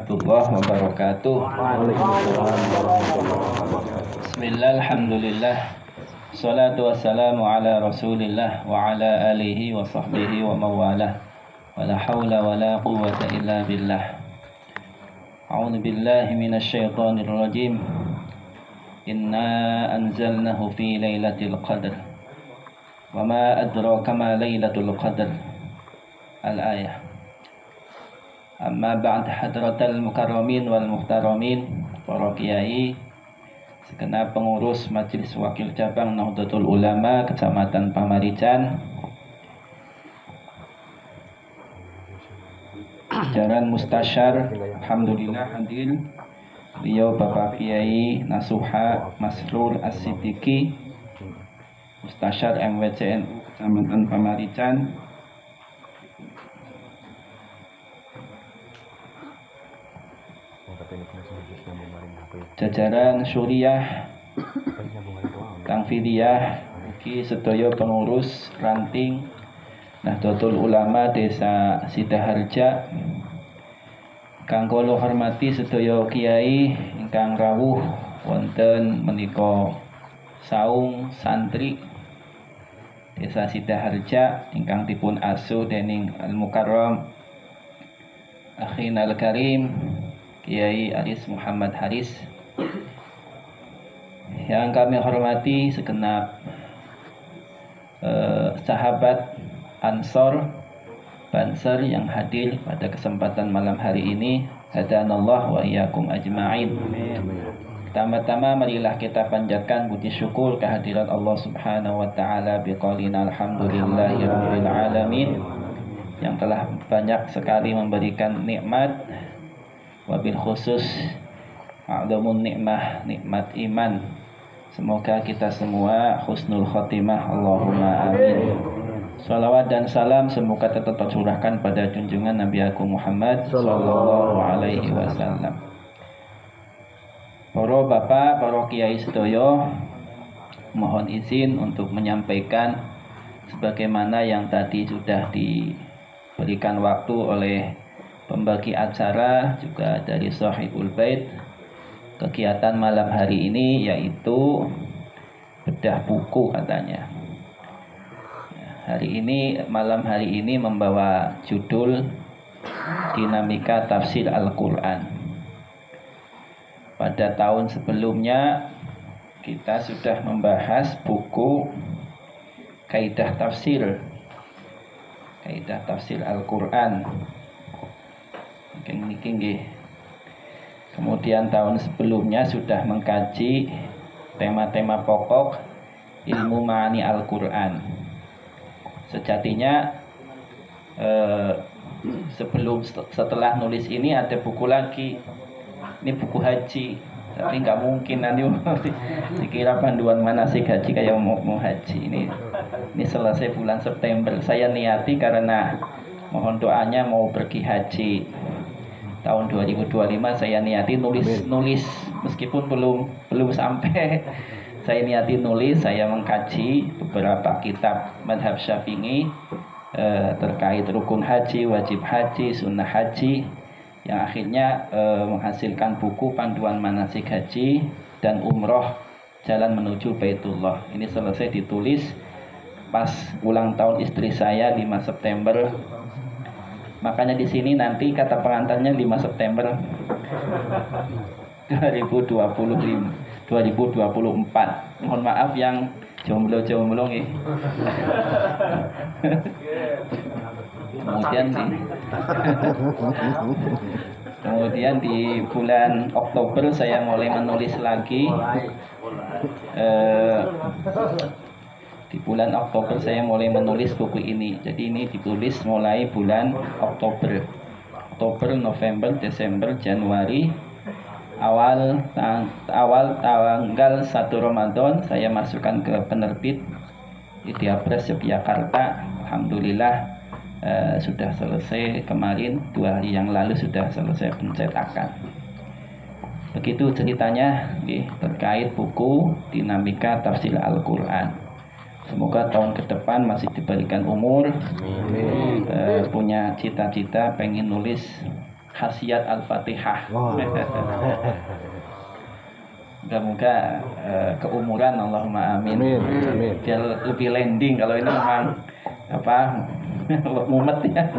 warahmatullahi wabarakatuh. Bismillah, alhamdulillah. Salatu wassalamu ala rasulillah wa ala alihi wa sahbihi wa mawalah. Wa la hawla wa la quwwata illa billah. A'udzu billahi minasy syaithanir rajim. Inna anzalnahu fi lailatul qadr. Wa ma adraka ma lailatul qadr. Al-ayah. Amma ba'd hadratal mukarramin wal muhtaramin, para kiai, segenap pengurus Majelis Wakil Cabang Nahdlatul Ulama Kecamatan Pamarican, jajaran mustasyar, alhamdulillah hadir beliau Bapak Kiai Nasuha Masrur As-Siddiqi, mustasyar MWCNU Kecamatan Pamarican, jajaran Suriah, Tangfidiyah, iki sedaya pengurus ranting Nahdlatul Ulama Desa Sidaharja, kang kula hormati sedaya kiai ingkang rawuh wonten menika saung santri Desa Sidaharja ingkang dipun asuh dening Al Mukarram Akhinal Karim Kiai Aris Muhammad Haris, yang kami hormati segenap sahabat Ansor Banser yang hadir pada kesempatan malam hari ini. Hadanallah wa iyyakum ajma'in. Pertama-tama marilah kita panjatkan puji syukur kehadirat Allah Subhanahu wa taala biqaulina alhamdulillahirabbil alamin, yang telah banyak sekali memberikan nikmat, wabil khusus a'dhamun nikmah, nikmat iman. Semoga kita semua husnul khotimah, Allahumma amin. Salawat dan salam semoga tetap tercurahkan pada junjungan Nabi Agung Muhammad sallallahu alaihi wasallam. Para bapak, para kiai sedaya, mohon izin untuk menyampaikan sebagaimana yang tadi sudah diberikan waktu oleh pembagi acara juga dari Sahibul Bait. Kegiatan malam hari ini yaitu bedah buku katanya. Malam hari ini membawa judul Dinamika Tafsir Al-Quran. Pada tahun sebelumnya kita sudah membahas buku Kaidah Tafsir Al-Quran. Kemudian tahun sebelumnya sudah mengkaji tema-tema pokok ilmu ma'ani Al-Quran. Sejatinya setelah nulis ini ada buku lagi. Ini buku haji, tapi nggak mungkin nanti dikira panduan manasik haji kayak mau haji. Ini selesai bulan September. Saya niati karena mohon doanya mau pergi haji tahun 2025. Saya niati nulis meskipun belum sampai. Saya niati nulis, saya mengkaji beberapa kitab madhab Syafi'i terkait rukun haji, wajib haji, sunnah haji, yang akhirnya menghasilkan buku panduan manasik haji dan umroh jalan menuju Baitullah. Ini selesai ditulis pas ulang tahun istri saya 5 September. Makanya di sini nanti kata pengantarnya 5 September 2024. Mohon maaf yang jomblo nih. Kemudian di bulan Oktober saya mulai menulis lagi. Di bulan Oktober saya mulai menulis buku ini. Jadi ini ditulis mulai bulan Oktober, November, Desember, Januari. Awal tanggal 1 Ramadan saya masukkan ke penerbit Idea Press Yogyakarta. Alhamdulillah sudah selesai kemarin, 2 hari yang lalu sudah selesai pencetakan. Begitu ceritanya terkait buku Dinamika Tafsir Al-Quran. Semoga tahun ke depan masih diberikan umur, punya cita-cita pengen nulis khasiat Al-Fatihah. Oh. Moga-moga keumuran, Allahumma amin. Amin. Biar lebih landing. Kalau ini memang apa mumet ya.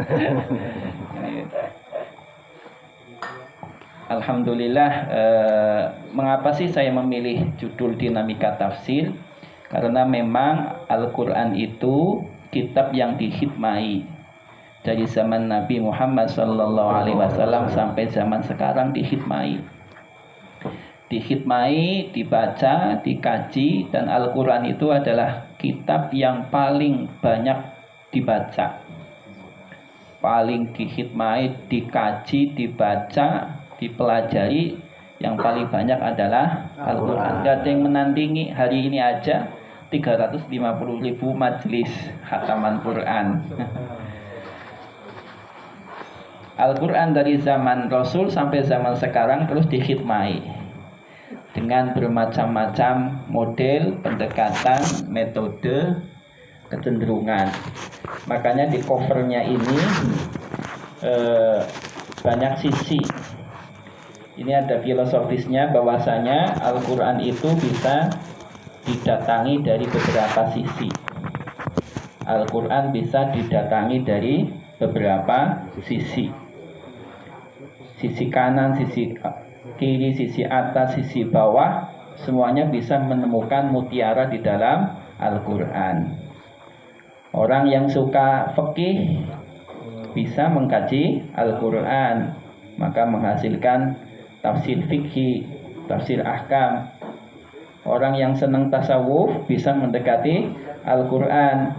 Alhamdulillah. Mengapa sih saya memilih judul Dinamika Tafsir? Karena memang Al-Quran itu kitab yang dihikmai dari zaman Nabi Muhammad SAW sampai zaman sekarang dihikmai, dibaca, dikaji, dan Al-Quran itu adalah kitab yang paling banyak dibaca, paling dihikmai, dikaji, dibaca, dipelajari. Yang paling banyak adalah Al-Quran. Gak ada yang menandingi. Hari ini aja 350.000 majelis khataman Quran. Al-Quran dari zaman Rasul sampai zaman sekarang terus dikhidmai dengan bermacam-macam model, pendekatan, metode, kecenderungan. Makanya di covernya ini banyak sisi. Ini ada filosofisnya, bahwasanya Al-Quran itu bisa didatangi dari beberapa sisi. Al-Quran bisa didatangi dari beberapa sisi. Sisi kanan, sisi kiri, sisi atas, sisi bawah, semuanya bisa menemukan mutiara di dalam Al-Quran. Orang yang suka fikih bisa mengkaji Al-Quran, maka menghasilkan tafsir fikih, tafsir ahkam. Orang yang senang tasawuf bisa mendekati Al-Quran,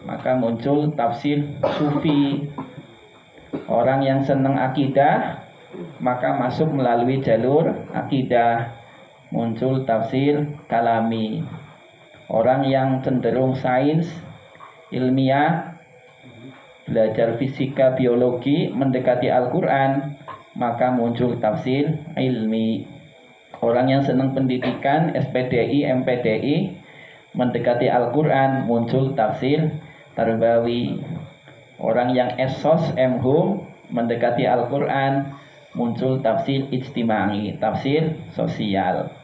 maka muncul tafsir sufi. Orang yang senang akidah, maka masuk melalui jalur akidah, muncul tafsir kalami. Orang yang cenderung sains, ilmiah, belajar fisika, biologi, mendekati Al-Quran, maka muncul tafsir ilmi. Orang yang senang pendidikan, SPDI, MPDI, mendekati Al-Quran, muncul tafsir tarbawi. Orang yang esos, MHUM, mendekati Al-Quran, muncul tafsir ijtimai, tafsir sosial.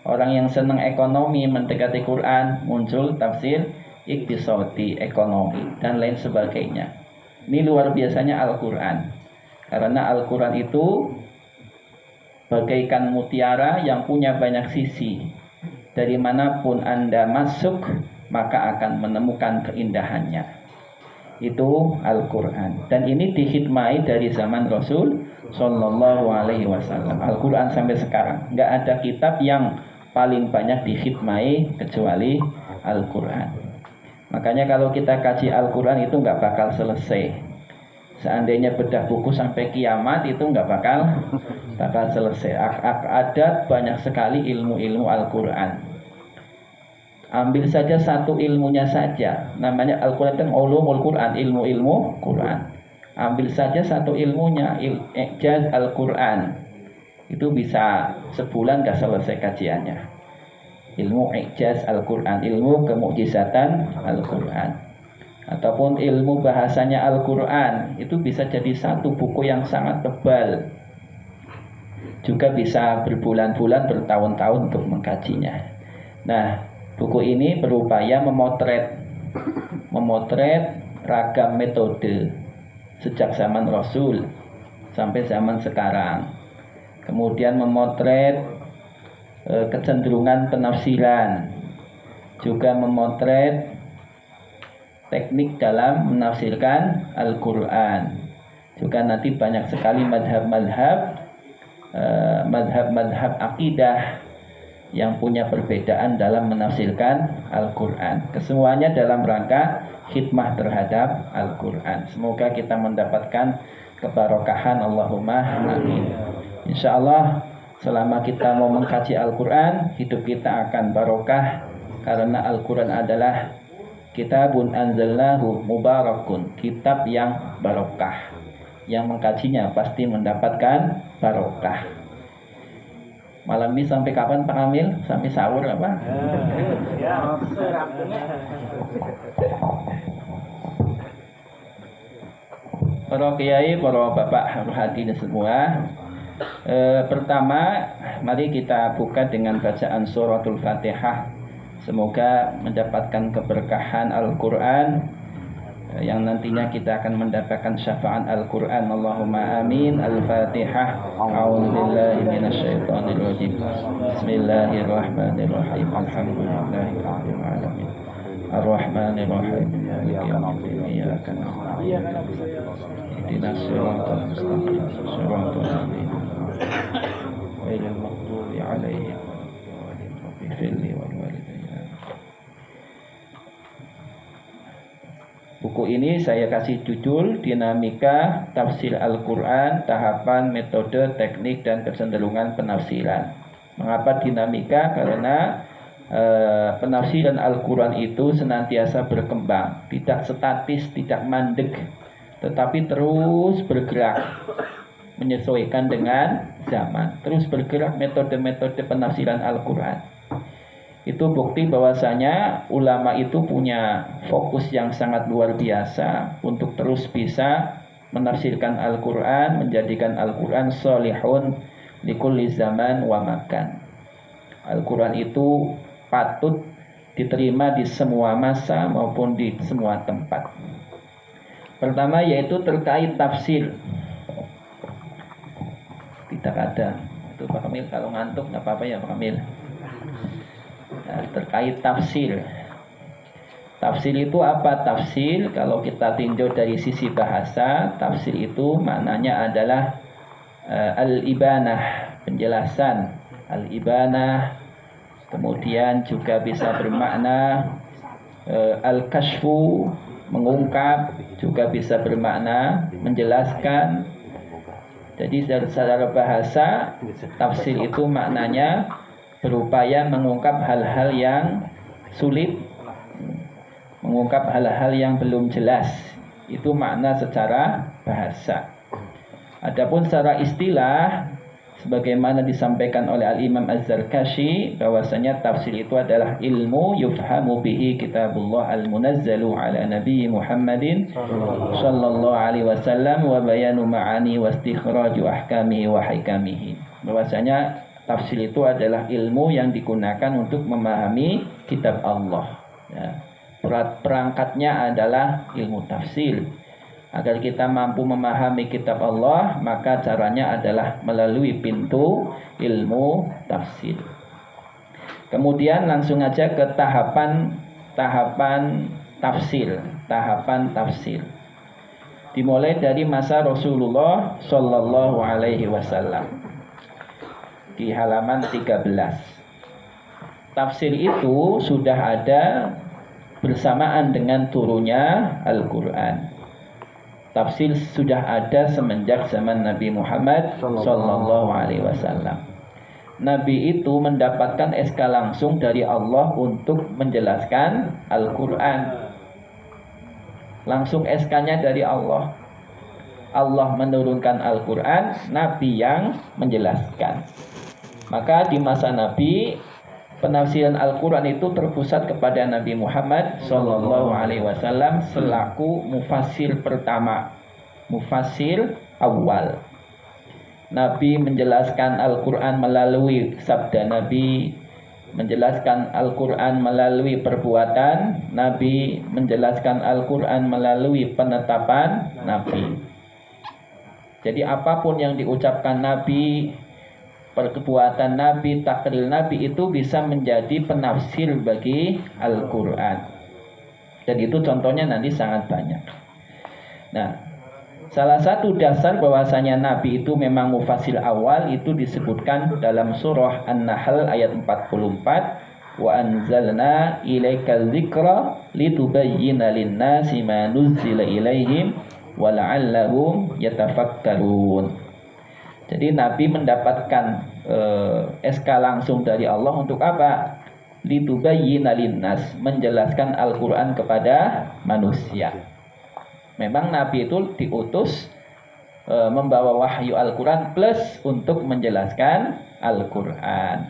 Orang yang senang ekonomi, mendekati Quran, muncul tafsir iktisadi, ekonomi, dan lain sebagainya. Ini luar biasanya Al-Quran. Karena Al-Quran itu bagaikan mutiara yang punya banyak sisi. Dari manapun Anda masuk, maka akan menemukan keindahannya. Itu Al-Quran. Dan ini dihikmai dari zaman Rasul Sallallahu Alaihi Wasallam. Al-Quran sampai sekarang nggak ada kitab yang paling banyak dihikmai kecuali Al-Quran. Makanya kalau kita kaji Al-Quran itu nggak bakal selesai. Seandainya bedah buku sampai kiamat itu nggak bakal selesai. Ada banyak sekali ilmu-ilmu Al-Quran. Ambil saja satu ilmunya saja, namanya Al-Quran itu ulumul Quran, ilmu-ilmu Quran. Ambil saja satu ilmunya, I'jaz Al-Quran, itu bisa sebulan nggak selesai kajiannya. Ilmu I'jaz Al-Quran, ilmu kemukjizatan Al-Quran, ataupun ilmu bahasanya Al-Quran, itu bisa jadi satu buku yang sangat tebal. Juga bisa berbulan-bulan, bertahun-tahun untuk mengkajinya. Nah, buku ini berupaya memotret ragam metode sejak zaman Rasul sampai zaman sekarang. Kemudian memotret kecenderungan penafsiran, juga memotret teknik dalam menafsirkan Al-Quran. Juga nanti banyak sekali madhab akidah yang punya perbedaan dalam menafsirkan Al-Quran. Kesemuanya dalam rangka khidmah terhadap Al-Quran. Semoga kita mendapatkan kebarokahan, Allahumma amin. Insya Allah selama kita mau mengkaji Al-Quran, hidup kita akan barokah. Karena Al-Quran adalah kitabun anzalnahu mubarakun, kitab yang barokah. Yang mengkajinya pasti mendapatkan barokah. Malam ini sampai kapan Pak Kamil? Sampai sahur apa? Ya. para kiai, para bapak hati semua. Pertama, mari kita buka dengan bacaan suratul Fatihah. Semoga mendapatkan keberkahan Al-Quran, yang nantinya kita akan mendapatkan syafaat Al-Quran. Allahumma amin. Al-Fatihah. A'udzubillahi minasyaitonir rajim. Bismillahirrahmanirrahim. Alhamdulillahirabbil alamin. Ar-Rahmanir Rahim. Maliki yaumiddin. Iyyaka na'budu wa iyyaka nasta'in. Ihdinas siratal mustaqim. Siratal ladzina ghairil maghdubi 'alaihim waladdallin. Rabbi firli wal walidayya. Buku ini saya kasih judul Dinamika Tafsir Al-Quran, Tahapan, Metode, Teknik, dan Kecenderungan Penafsiran. Mengapa dinamika? Karena penafsiran Al-Quran itu senantiasa berkembang, tidak statis, tidak mandek, tetapi terus bergerak menyesuaikan dengan zaman, terus bergerak metode-metode penafsiran Al-Quran. Itu bukti bahwasanya ulama itu punya fokus yang sangat luar biasa untuk terus bisa menafsirkan Al-Quran, menjadikan Al-Quran sholihun likulli zaman wa makan. Al-Quran itu patut diterima di semua masa maupun di semua tempat. Pertama yaitu terkait tafsir. Tidak ada. Itu Pak Kamil kalau ngantuk nggak apa-apa ya Pak Kamil. Nah, terkait tafsir. Tafsir itu apa? Tafsir kalau kita tinjau dari sisi bahasa, tafsir itu maknanya adalah al-ibanah, penjelasan. Al-ibanah kemudian juga bisa bermakna al-kashfu, mengungkap, juga bisa bermakna menjelaskan. Jadi secara bahasa, tafsir itu maknanya berupaya mengungkap hal-hal yang sulit, mengungkap hal-hal yang belum jelas. Itu makna secara bahasa. Adapun secara istilah, sebagaimana disampaikan oleh Al-Imam Az-Zarkashi, bahwasanya tafsir itu adalah ilmu yufhamu bihi kitabullah al-munazzalu ala nabi Muhammadin sallallahu alaihi wasallam wa bayanu ma'ani wa istikhraju ahkamihi wa hikamihi. Bahwasanya tafsir itu adalah ilmu yang digunakan untuk memahami kitab Allah. Ya. Perangkatnya adalah ilmu tafsir. Agar kita mampu memahami kitab Allah, maka caranya adalah melalui pintu ilmu tafsir. Kemudian langsung aja ke tahapan tafsir. Tahapan tafsir dimulai dari masa Rasulullah Shallallahu Alaihi Wasallam di halaman 13. Tafsir itu sudah ada bersamaan dengan turunnya Al-Quran. Tafsir sudah ada semenjak zaman Nabi Muhammad Sallallahu Alaihi Wasallam. Nabi itu mendapatkan SK langsung dari Allah untuk menjelaskan Al-Quran. Langsung SK-nya dari Allah. Allah menurunkan Al-Quran, Nabi yang menjelaskan. Maka di masa Nabi, penafsiran Al-Quran itu terpusat kepada Nabi Muhammad Sallallahu Alaihi Wasallam selaku mufassir pertama, mufassir awal. Nabi menjelaskan Al-Quran melalui sabda Nabi, menjelaskan Al-Quran melalui perbuatan Nabi, menjelaskan Al-Quran melalui penetapan Nabi. Jadi apapun yang diucapkan Nabi, perbuatan Nabi, takrir Nabi itu bisa menjadi penafsir bagi Al-Quran. Dan itu contohnya nanti sangat banyak. Nah, salah satu dasar bahwasanya Nabi itu memang mufassir awal itu disebutkan dalam surah An-Nahl ayat 44. Wa anzalna ilaikal dzikra litubayyina lin-nasi ma nuzzila ilaihim wa la'allahum yatafakkarun. Jadi Nabi mendapatkan SK langsung dari Allah untuk apa? Litubayyina linnas, menjelaskan Al-Quran kepada manusia. Memang Nabi itu diutus membawa wahyu Al-Quran plus untuk menjelaskan Al-Quran.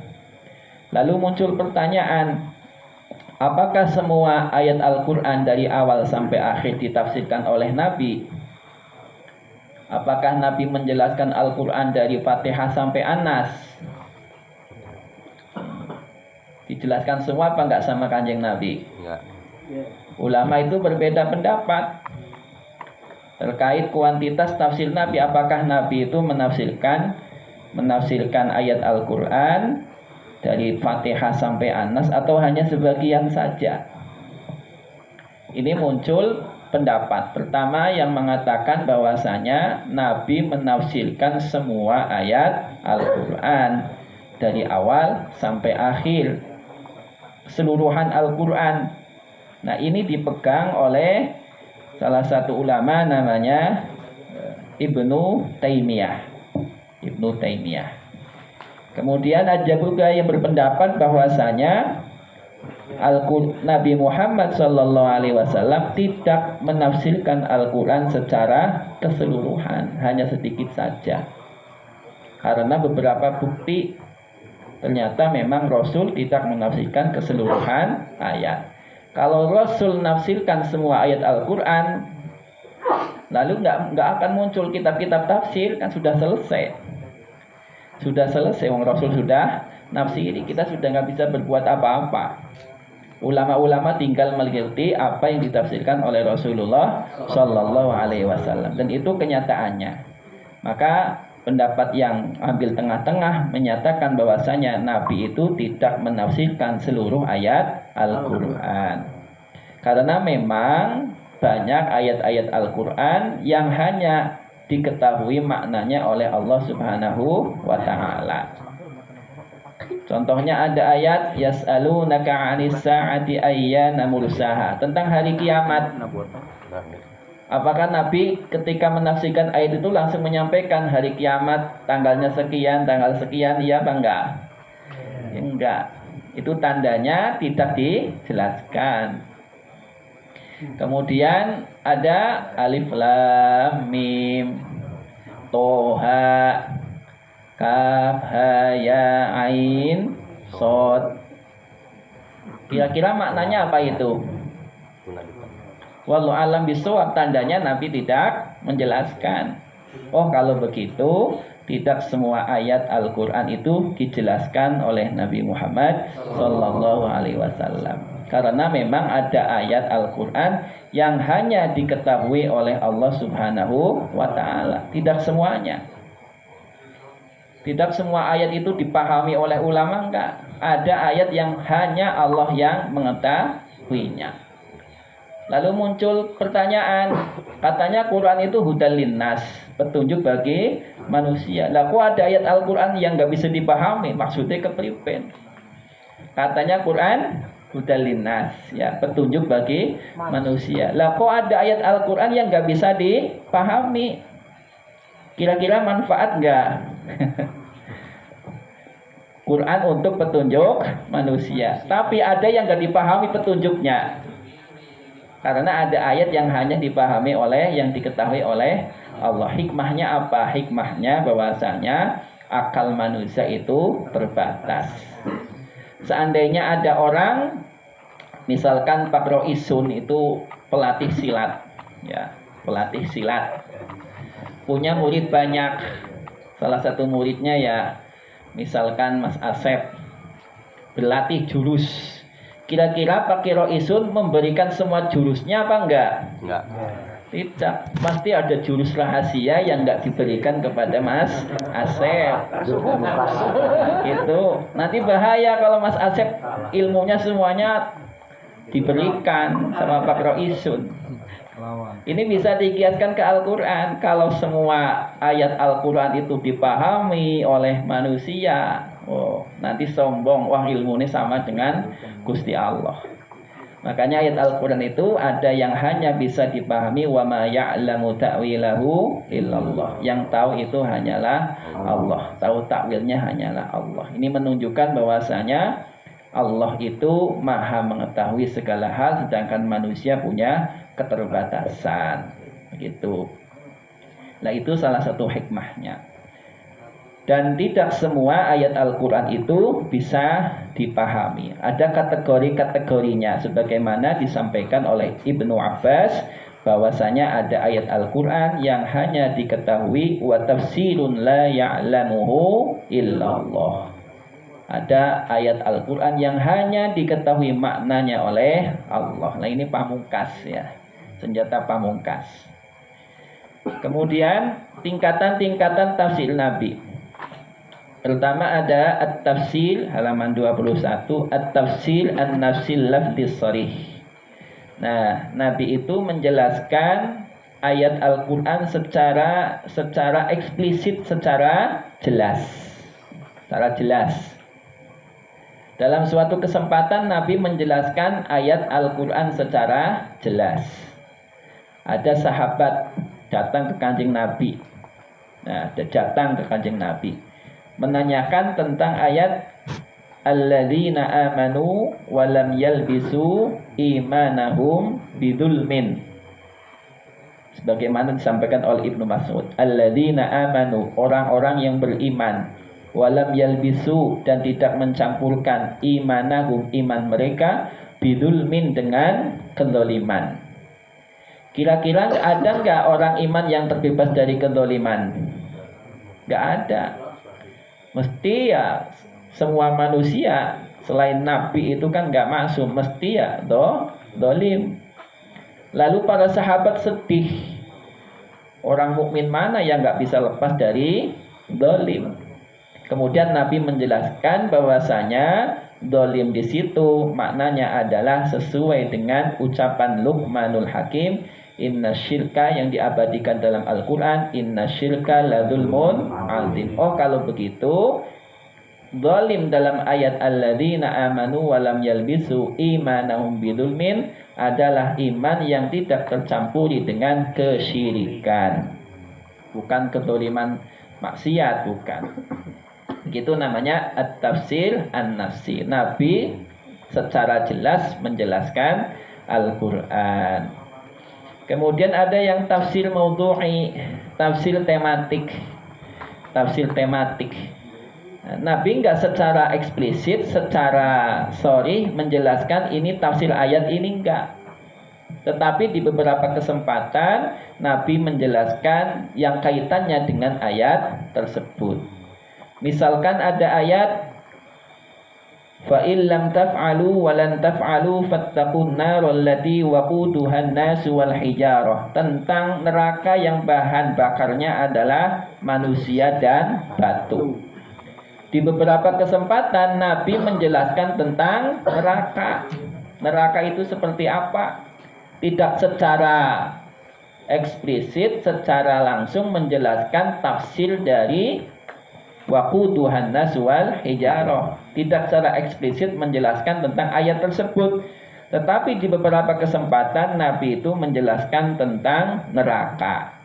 Lalu muncul pertanyaan, apakah semua ayat Al-Quran dari awal sampai akhir ditafsirkan oleh Nabi? Apakah Nabi menjelaskan Al-Quran dari Fatihah sampai Anas? Dijelaskan semua apa enggak sama Kanjeng Nabi? Enggak. Ulama itu berbeda pendapat terkait kuantitas tafsir Nabi. Apakah Nabi itu menafsirkan ayat Al-Quran dari Fatihah sampai Anas atau hanya sebagian saja? Ini muncul pendapat pertama yang mengatakan bahwasanya Nabi menafsirkan semua ayat Al-Quran dari awal sampai akhir, keseluruhan Al-Quran. Nah, ini dipegang oleh salah satu ulama namanya Ibnu Taimiyah. Kemudian ada juga yang berpendapat bahwasanya Nabi Muhammad SAW tidak menafsirkan Al-Quran secara keseluruhan, hanya sedikit saja. Karena beberapa bukti ternyata memang Rasul tidak menafsirkan keseluruhan ayat. Kalau Rasul menafsirkan semua ayat Al-Quran, lalu nggak akan muncul kitab-kitab tafsir, kan sudah selesai. Wong Rasul sudah nafsiri, kita sudah nggak bisa berbuat apa-apa. Ulama-ulama tinggal mengikuti apa yang ditafsirkan oleh Rasulullah Shallallahu Alaihi Wasallam, dan itu kenyataannya. Maka pendapat yang ambil tengah-tengah menyatakan bahwasanya Nabi itu tidak menafsirkan seluruh ayat Al-Quran, karena memang banyak ayat-ayat Al-Quran yang hanya diketahui maknanya oleh Allah Subhanahu wa Ta'ala. Contohnya ada ayat yas'alunaka 'anis sa'ati ayyana mursaha, tentang hari kiamat. Apakah Nabi ketika menafsirkan ayat itu langsung menyampaikan hari kiamat tanggalnya sekian, tanggal sekian, iya apa enggak? Enggak. Itu tandanya tidak dijelaskan. Kemudian ada alif lam mim, toha, kaf ha ya ain sod. Kira-kira maknanya apa itu? Wallahu alam bisawab, tandanya Nabi tidak menjelaskan. Oh, kalau begitu tidak semua ayat Al-Quran itu dijelaskan oleh Nabi Muhammad Sallallahu Alaihi Wasallam. Karena memang ada ayat Al-Quran yang hanya diketahui oleh Allah Subhanahu wa Ta'ala. Tidak semuanya. Tidak semua ayat itu dipahami oleh ulama, enggak. Ada ayat yang hanya Allah yang mengetahuinya. Lalu muncul pertanyaan, katanya Quran itu hudal linnas, petunjuk bagi manusia. Lah kok ada ayat Al-Quran yang enggak bisa dipahami? Maksudnya kepriben. Katanya Quran hudal linnas, ya, petunjuk bagi manusia. Lah kok ada ayat Al-Quran yang enggak bisa dipahami? Kira-kira manfaat enggak? Quran untuk petunjuk manusia, tapi ada yang enggak dipahami petunjuknya. Karena ada ayat yang hanya dipahami oleh, yang diketahui oleh Allah. Hikmahnya apa? Hikmahnya bahwasanya akal manusia itu terbatas. Seandainya ada orang, misalkan Pak Roisun itu pelatih silat, ya, pelatih silat, punya murid banyak. Salah satu muridnya ya, misalkan Mas Asep, berlatih jurus. Kira-kira Pak Roisun memberikan semua jurusnya apa enggak? Enggak. Tidak, pasti ada jurus rahasia yang enggak diberikan kepada Mas Asep. Itu nanti bahaya kalau Mas Asep ilmunya semuanya diberikan sama Pak Roisun. Ini bisa dikiaskan ke Al-Quran. Kalau semua ayat Al-Quran itu dipahami oleh manusia, oh, nanti sombong, wah ilmunya sama dengan Gusti Allah. Makanya ayat Al-Quran itu ada yang hanya bisa dipahami, wa ma ya'lamu ta'wilahu illallah. Yang tahu itu hanyalah Allah. Tahu takwilnya hanyalah Allah. Ini menunjukkan bahwasanya Allah itu maha mengetahui segala hal, sedangkan manusia punya keterbatasan. Begitu. Nah, itu salah satu hikmahnya. Dan tidak semua ayat Al-Quran itu bisa dipahami. Ada kategori-kategorinya, sebagaimana disampaikan oleh Ibnu Abbas bahwasanya ada ayat Al-Qur'an yang hanya diketahui wa tafsirun la ya'lamuhu illallah. Ada ayat Al-Qur'an yang hanya diketahui maknanya oleh Allah. Nah, ini pamungkas ya. Senjata pamungkas. Kemudian tingkatan-tingkatan tafsir Nabi. Pertama ada at-tafsir halaman 21, at-tafsir an-nafsil lafdhis sharih. Nah, Nabi itu menjelaskan ayat Al-Qur'an secara eksplisit, secara jelas. Secara jelas. Dalam suatu kesempatan Nabi menjelaskan ayat Al-Qur'an secara jelas. Ada sahabat datang ke Kanjeng Nabi. Nah, datang ke Kanjeng Nabi menanyakan tentang ayat alladzina amanu wa lam yalbisu imanahum bidzulmin. Sebagaimana disampaikan oleh Ibnu Mas'ud, alladzina amanu, orang-orang yang beriman, walam yalbisu, dan tidak mencampurkan imanahum, iman mereka, bidzulmin, dengan kezaliman. Kira-kira ada nggak orang iman yang terbebas dari kezaliman? Nggak ada. Mesti ya semua manusia selain Nabi itu kan nggak maksum, mesti ya dolim. Lalu para sahabat sedih. Orang mukmin mana yang nggak bisa lepas dari dolim? Kemudian Nabi menjelaskan bahwasanya dolim di situ maknanya adalah sesuai dengan ucapan Luqmanul Hakim, inna syirka, yang diabadikan dalam Al-Quran, inna syirka ladzulmun azim. Oh, kalau begitu zalim dalam ayat alladzina amanu walam yalbisu imanahum bidzulmin adalah iman yang tidak tercampuri dengan kesyirikan, bukan kezaliman maksiat, bukan. Begitu namanya at-tafsir an-nafsi. Nabi secara jelas menjelaskan Al-Quran. Kemudian ada yang tafsir maudhu'i, tafsir tematik. Tafsir tematik. Nabi enggak secara eksplisit, secara sharih menjelaskan ini tafsir ayat ini, enggak. Tetapi di beberapa kesempatan Nabi menjelaskan yang kaitannya dengan ayat tersebut. Misalkan ada ayat fa illam taf'alu wa lan taf'alu fattaqun narul lati waquduhan nasu wal hijarah, tentang neraka yang bahan bakarnya adalah manusia dan batu. Di beberapa kesempatan Nabi menjelaskan tentang neraka. Neraka itu seperti apa? Tidak secara eksplisit, secara langsung menjelaskan tafsir dari waquduhan nas wal hijarah. Tidak secara eksplisit menjelaskan tentang ayat tersebut. Tetapi di beberapa kesempatan Nabi itu menjelaskan tentang neraka.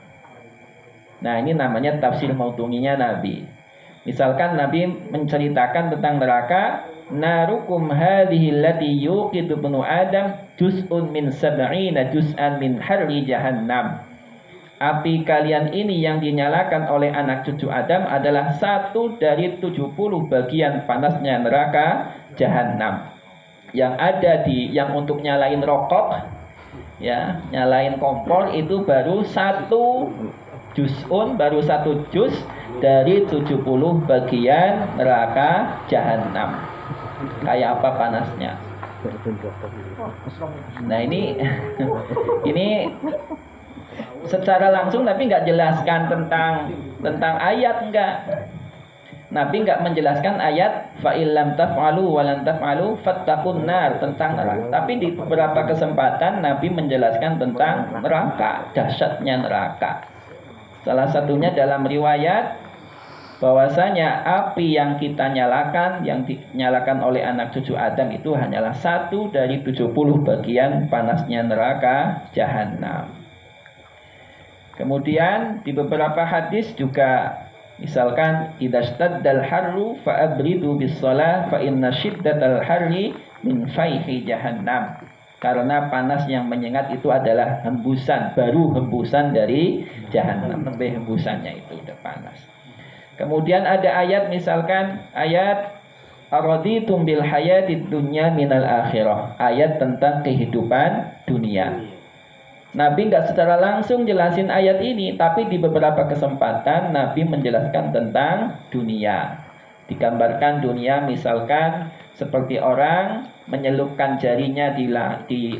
Nah, ini namanya tafsir maudhu'inya Nabi. Misalkan Nabi menceritakan tentang neraka, narukum hadhihi allati yuqidu ibnu adam juz'un min sab'ina juz'an min harri jahannam. Api kalian ini yang dinyalakan oleh anak cucu Adam adalah 1 dari 70 bagian panasnya neraka jahanam. Yang ada yang untuk nyalain rokok, ya, nyalain kompor itu baru 1 juz'un, baru 1 juz dari 70 bagian neraka jahanam. Kayak apa panasnya? Nah, ini secara langsung Nabi nggak jelaskan tentang ayat, enggak. Nabi nggak menjelaskan ayat fa illam taf'alu wa lan taf'alu fattaqun nar, tentang neraka. Tapi di beberapa kesempatan Nabi menjelaskan tentang neraka, dahsyatnya neraka. Salah satunya dalam riwayat bahwasanya api yang kita nyalakan, yang dinyalakan oleh anak cucu Adam itu hanyalah 1 dari 70 bagian panasnya neraka jahanam. Kemudian di beberapa hadis juga, misalkan idzastaddal harru fa'abridu bis-shalah fa inna syiddatal harri min fayhi jahannam. Karena panas yang menyengat itu adalah hembusan, baru hembusan dari jahanam, lebih hembusannya itu udah panas. Kemudian ada ayat, misalkan ayat araditum bil hayatid dunya minal akhirah, ayat tentang kehidupan dunia. Nabi nggak secara langsung jelasin ayat ini, tapi di beberapa kesempatan Nabi menjelaskan tentang dunia. Digambarkan dunia misalkan seperti orang menyelupkan jarinya di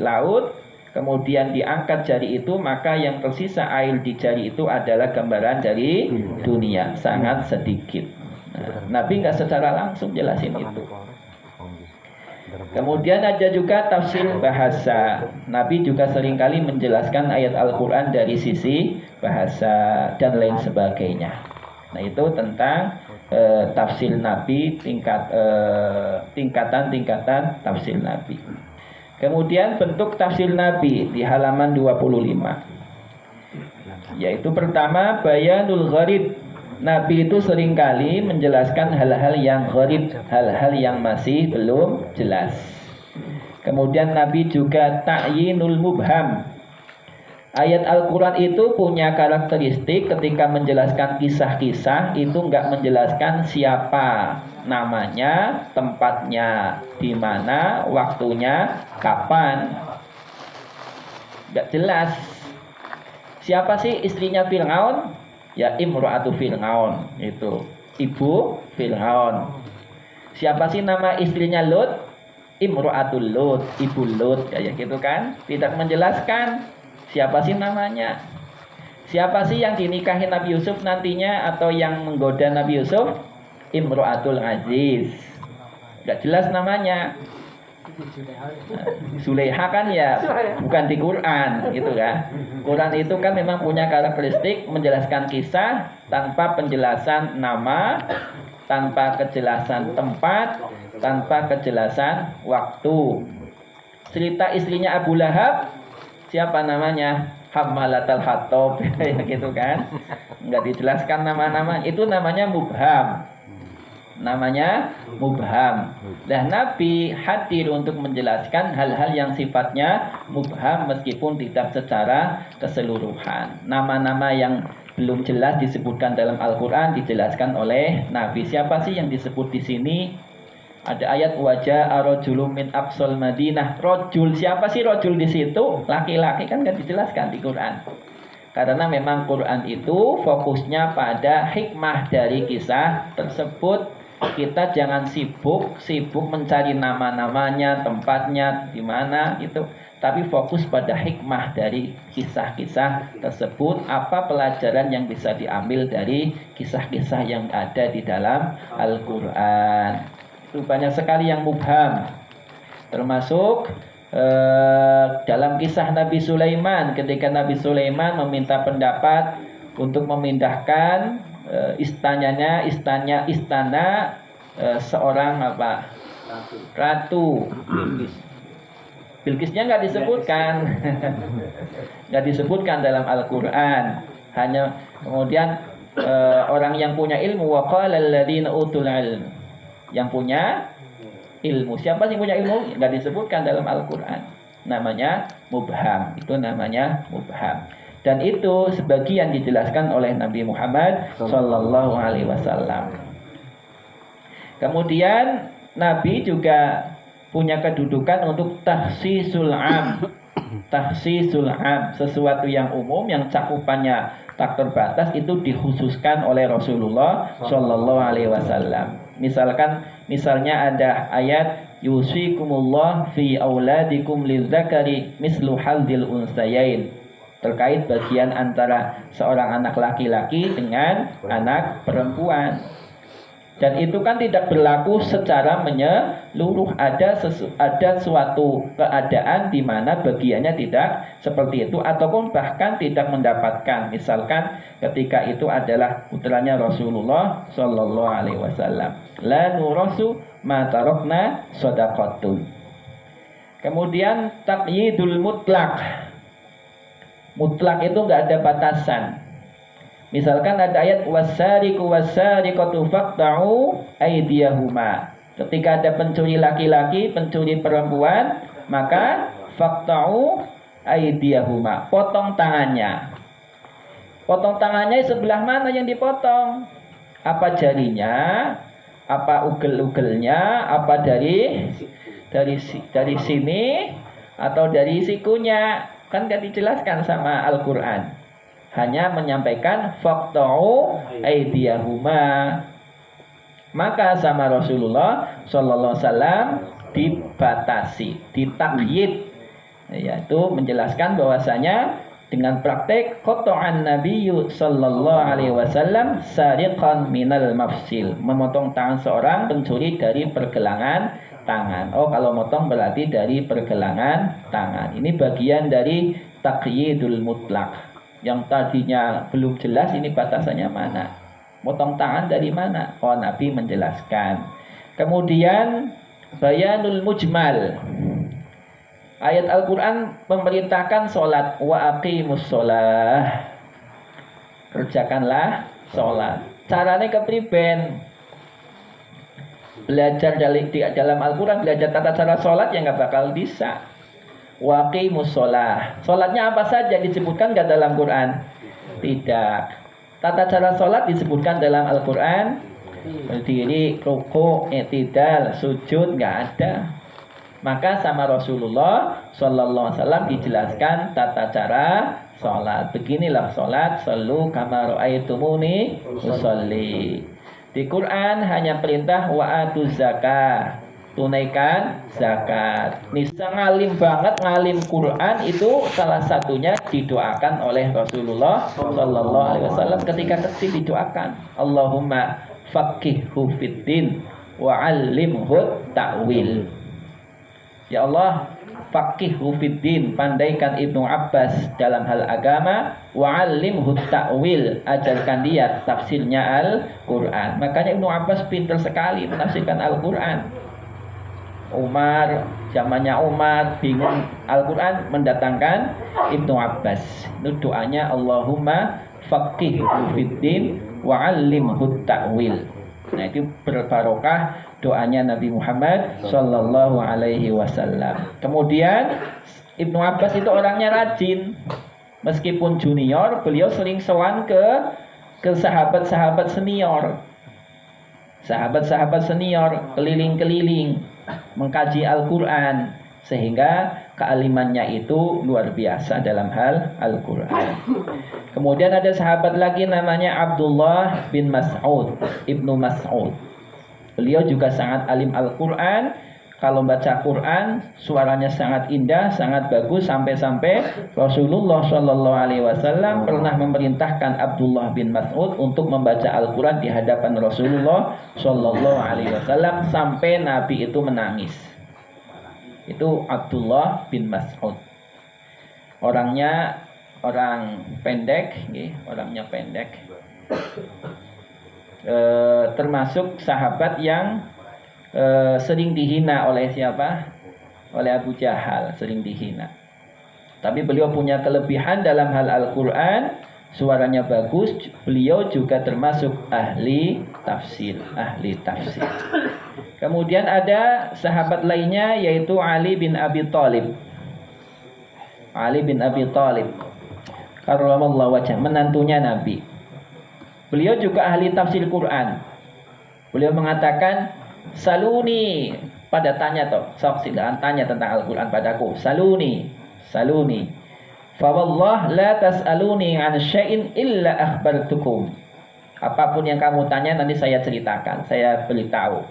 laut, kemudian diangkat jari itu, maka yang tersisa air di jari itu adalah gambaran dari dunia, sangat sedikit. Nabi nggak secara langsung jelasin itu. Kemudian ada juga tafsir bahasa. Nabi juga seringkali menjelaskan ayat Al-Quran dari sisi bahasa dan lain sebagainya. Nah, itu tentang tafsir Nabi, tingkatan-tingkatan tafsir Nabi. Kemudian bentuk tafsir Nabi di halaman 25. Yaitu pertama, bayanul gharib. Nabi itu seringkali menjelaskan hal-hal yang gharib, hal-hal yang masih belum jelas. Kemudian Nabi juga ta'yinul mubham. Ayat Al-Quran itu punya karakteristik ketika menjelaskan kisah-kisah itu enggak menjelaskan siapa namanya, tempatnya, di mana, waktunya, kapan. Enggak jelas. Siapa sih istrinya Fir'aun? Ya Imra'atu Fir'aun, itu ibu Fir'aun. Siapa sih nama istrinya Lut? Imra'atul Lut, ibu Lut, kayak gitu kan? Tidak menjelaskan siapa sih namanya. Siapa sih yang dinikahi Nabi Yusuf nantinya atau yang menggoda Nabi Yusuf? Imra'atul Aziz. Enggak jelas namanya. Zulaiha kan ya bukan di Quran gitu kan. Quran itu kan memang punya karakteristik menjelaskan kisah tanpa penjelasan nama, tanpa kejelasan tempat, tanpa kejelasan waktu. Cerita istrinya Abu Lahab, siapa namanya? Hammalatal Hatab gitu kan. Enggak dijelaskan nama-nama, itu namanya mubham. Namanya mubham. Dan Nabi hadir untuk menjelaskan hal-hal yang sifatnya mubham meskipun tidak secara keseluruhan. Nama-nama yang belum jelas disebutkan dalam Al-Quran dijelaskan oleh Nabi. Siapa sih yang disebut di sini? Ada ayat wajah rajulun min aqsal Madinah. Rajul, siapa sih rajul di situ? Laki-laki kan nggak dijelaskan di Quran. Karena memang Quran itu fokusnya pada hikmah dari kisah tersebut. Kita jangan sibuk mencari nama-namanya, tempatnya di mana gitu, tapi fokus pada hikmah dari kisah-kisah tersebut. Apa pelajaran yang bisa diambil dari kisah-kisah yang ada di dalam Al-Quran? Itu banyak sekali yang mubham, termasuk dalam kisah Nabi Sulaiman, ketika Nabi Sulaiman meminta pendapat untuk memindahkan istana seorang ratu. Bilqisnya nggak disebutkan, nggak disebutkan dalam Al-Quran. Hanya kemudian orang yang punya ilmu, waqala alladziina utul ilm, yang punya ilmu. Siapa sih punya ilmu? Nggak disebutkan dalam Al-Quran. Namanya mubham. Itu namanya mubham. Dan itu sebagian dijelaskan oleh Nabi Muhammad Sallallahu Alaihi Wasallam. Kemudian Nabi juga punya kedudukan untuk tahsisul am. Tahsisul am, sesuatu yang umum yang cakupannya tak terbatas itu dikhususkan oleh Rasulullah Sallallahu Alaihi Wasallam. Misalnya ada ayat yusikumullah fi auladikum lidzakari mislu hadzil unsayain, terkait bagian antara seorang anak laki-laki dengan anak perempuan. Dan itu kan tidak berlaku secara menyeluruh. Ada suatu keadaan di mana bagiannya tidak seperti itu, ataupun bahkan tidak mendapatkan. Misalkan ketika itu adalah putranya Rasulullah Sallallahu Alaihi Wasallam. La nurasu ma tarokna shadaqatun. Kemudian taqyidul mutlak. Mutlak itu nggak ada batasan. Misalkan ada ayat wasariqu wasariqatu faqta'u aydiyahuma. Ketika ada pencuri laki-laki, pencuri perempuan, maka faqta'u aydiyahuma, potong tangannya. Potong tangannya sebelah mana yang dipotong? Apa jarinya? Apa ugel-ugelnya? Apa dari sini atau dari sikunya? Kan gak dijelaskan sama Al-Quran. Hanya menyampaikan faqta'u aydiyahuma. Maka sama Rasulullah sallallahu alaihi wasallam dibatasi, ditakyid, yaitu menjelaskan bahwasanya dengan praktek qata'an nabiyyu sallallahu alaihi wasallam sariqan minal mafsil, memotong tangan seorang pencuri dari pergelangan tangan. Oh, kalau motong berarti dari pergelangan tangan. Ini bagian dari taqyidul mutlak. Yang tadinya belum jelas ini batasannya mana. Motong tangan dari mana? Oh, Nabi menjelaskan. Kemudian bayanul mujmal. Ayat Al-Quran memerintahkan sholat. Wa aqimus sholah. Kerjakanlah sholat. Caranya kepriben. Belajar dalam Al-Quran, belajar tata cara sholat yang nggak bakal bisa. Wa aqimus sholah. Sholatnya apa saja disebutkan nggak dalam Quran? Tidak. Tata cara sholat disebutkan dalam Al-Quran. Berdiri, ruku, i'tidal, sujud, nggak ada. Maka sama Rasulullah sallallahu alaihi wasallam dijelaskan tata cara sholat. Beginilah sholat, sallu kama ra'aitumuni usolli. Di Quran hanya perintah wa'atuz zakah, tunaikan zakat. Nisa ngalim banget, ngalim Quran itu salah satunya didoakan oleh Rasulullah sallallahu alaihi wasallam ketika kecil didoakan, Allahumma faqihhu fiddin wa 'allimhu ta'wil. Ya Allah, faqihhu fiddin, pandaikan Ibnu Abbas dalam hal agama, wa 'allimhu ta'wil, ajarkan dia tafsirnya Al-Qur'an. Makanya Ibnu Abbas pintar sekali menafsirkan Al-Qur'an. Umar, zamannya Umar bingung Al-Quran, mendatangkan Ibnu Abbas. Itu doanya Allahumma faqihhu fiddin wa 'allimhu ta'wil. Nah, itu berbarokah doanya Nabi Muhammad sallallahu alaihi wasallam. Kemudian Ibnu Abbas itu orangnya rajin. Meskipun junior, beliau sering sowan ke sahabat-sahabat senior. Sahabat-sahabat senior keliling-keliling mengkaji Al-Quran, sehingga kealimannya itu luar biasa dalam hal Al-Quran. Kemudian ada sahabat lagi namanya Abdullah bin Mas'ud, Ibnu Mas'ud. Beliau juga sangat alim Al-Quran. Kalau baca Quran suaranya sangat indah, sangat bagus, sampai-sampai Rasulullah Shallallahu Alaihi Wasallam pernah memerintahkan Abdullah bin Mas'ud untuk membaca Al-Quran di hadapan Rasulullah Shallallahu Alaihi Wasallam sampai Nabi itu menangis. Itu Abdullah bin Mas'ud. Orangnya orang pendek, orangnya pendek. Termasuk sahabat yang sering dihina oleh siapa? Oleh Abu Jahal, sering dihina. Tapi beliau punya kelebihan dalam hal Al-Quran, suaranya bagus. Beliau juga termasuk ahli tafsir, Kemudian ada sahabat lainnya yaitu Ali bin Abi Thalib. Ali bin Abi Thalib karramallahu wajhah, menantunya Nabi. Beliau juga ahli tafsir Quran. Beliau mengatakan, saluni, pada tanya toh, sok silakan tanya tentang Al-Quran padaku. Saluni. Fa wallah la tas'aluni an syai'in illa akhbartukum. Apapun yang kamu tanya nanti saya ceritakan, saya beritahu.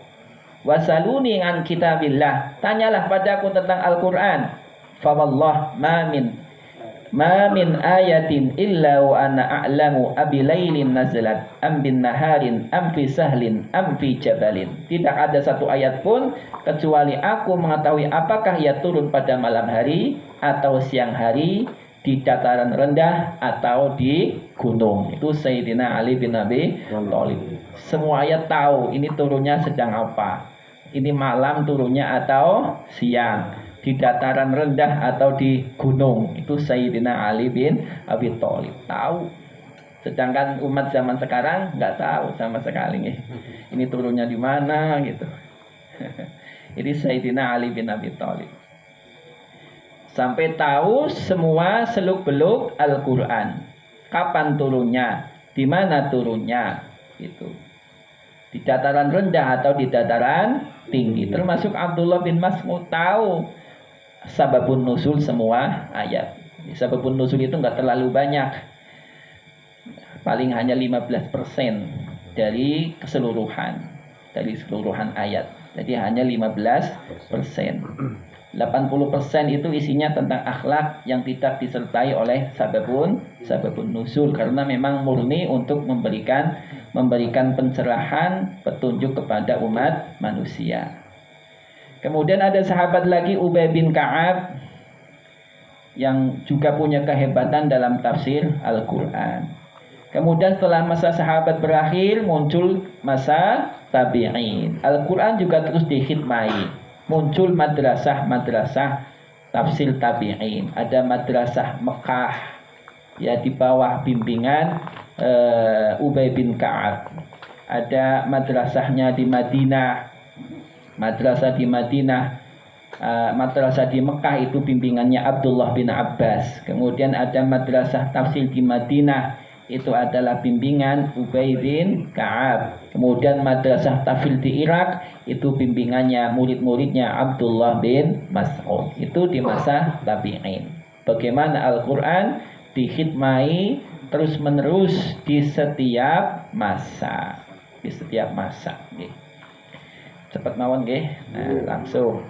Wasaluni an kitabillah, tanyalah padaku tentang Al-Quran. Fa wallah ma min ayatin illa wa ana a'lamu abilailin nazalat am bin naharin am fi sahlin am fi jabalin. Tidak ada satu ayat pun kecuali aku mengetahui apakah ia turun pada malam hari atau siang hari, di dataran rendah atau di gunung. Itu Sayyidina Ali bin Abi Thalib. Semua ayat tahu ini turunnya sedang apa, ini malam turunnya atau siang, di dataran rendah atau di gunung. Itu Sayyidina Ali bin Abi Thalib tahu. Sedangkan umat zaman sekarang nggak tahu sama sekali nih. Ini turunnya di mana gitu. Ini Sayyidina Ali bin Abi Thalib. Sampai tahu semua seluk-beluk Al-Quran. Kapan turunnya, di mana turunnya, gitu. Di dataran rendah atau di dataran tinggi. Termasuk Abdullah bin Mas'ud tahu sababun nuzul semua ayat. Sababun nuzul itu nggak terlalu banyak, paling hanya 15% dari keseluruhan ayat. Jadi hanya 15%. 80% itu isinya tentang akhlak yang tidak disertai oleh sababun nuzul, karena memang murni untuk memberikan pencerahan, petunjuk kepada umat manusia. Kemudian ada sahabat lagi Ubay bin Ka'ab yang juga punya kehebatan dalam tafsir Al-Quran. Kemudian setelah masa sahabat berakhir, muncul masa tabi'in. Al-Quran juga terus dikhidmai. Muncul madrasah tafsir tabi'in. Ada madrasah Mekah, ya, di bawah bimbingan Ubay bin Ka'ab. Ada madrasahnya di Madinah. Madrasah di Mekah itu bimbingannya Abdullah bin Abbas. Kemudian ada madrasah tafsir di Madinah, itu adalah bimbingan Ubay bin Ka'ab. Kemudian madrasah tafsir di Irak, itu bimbingannya murid-muridnya Abdullah bin Mas'ud. Itu di masa tabi'in. Bagaimana Al-Quran dikhidmai terus menerus di setiap masa. Cepat mawon nggih. Nah, langsung.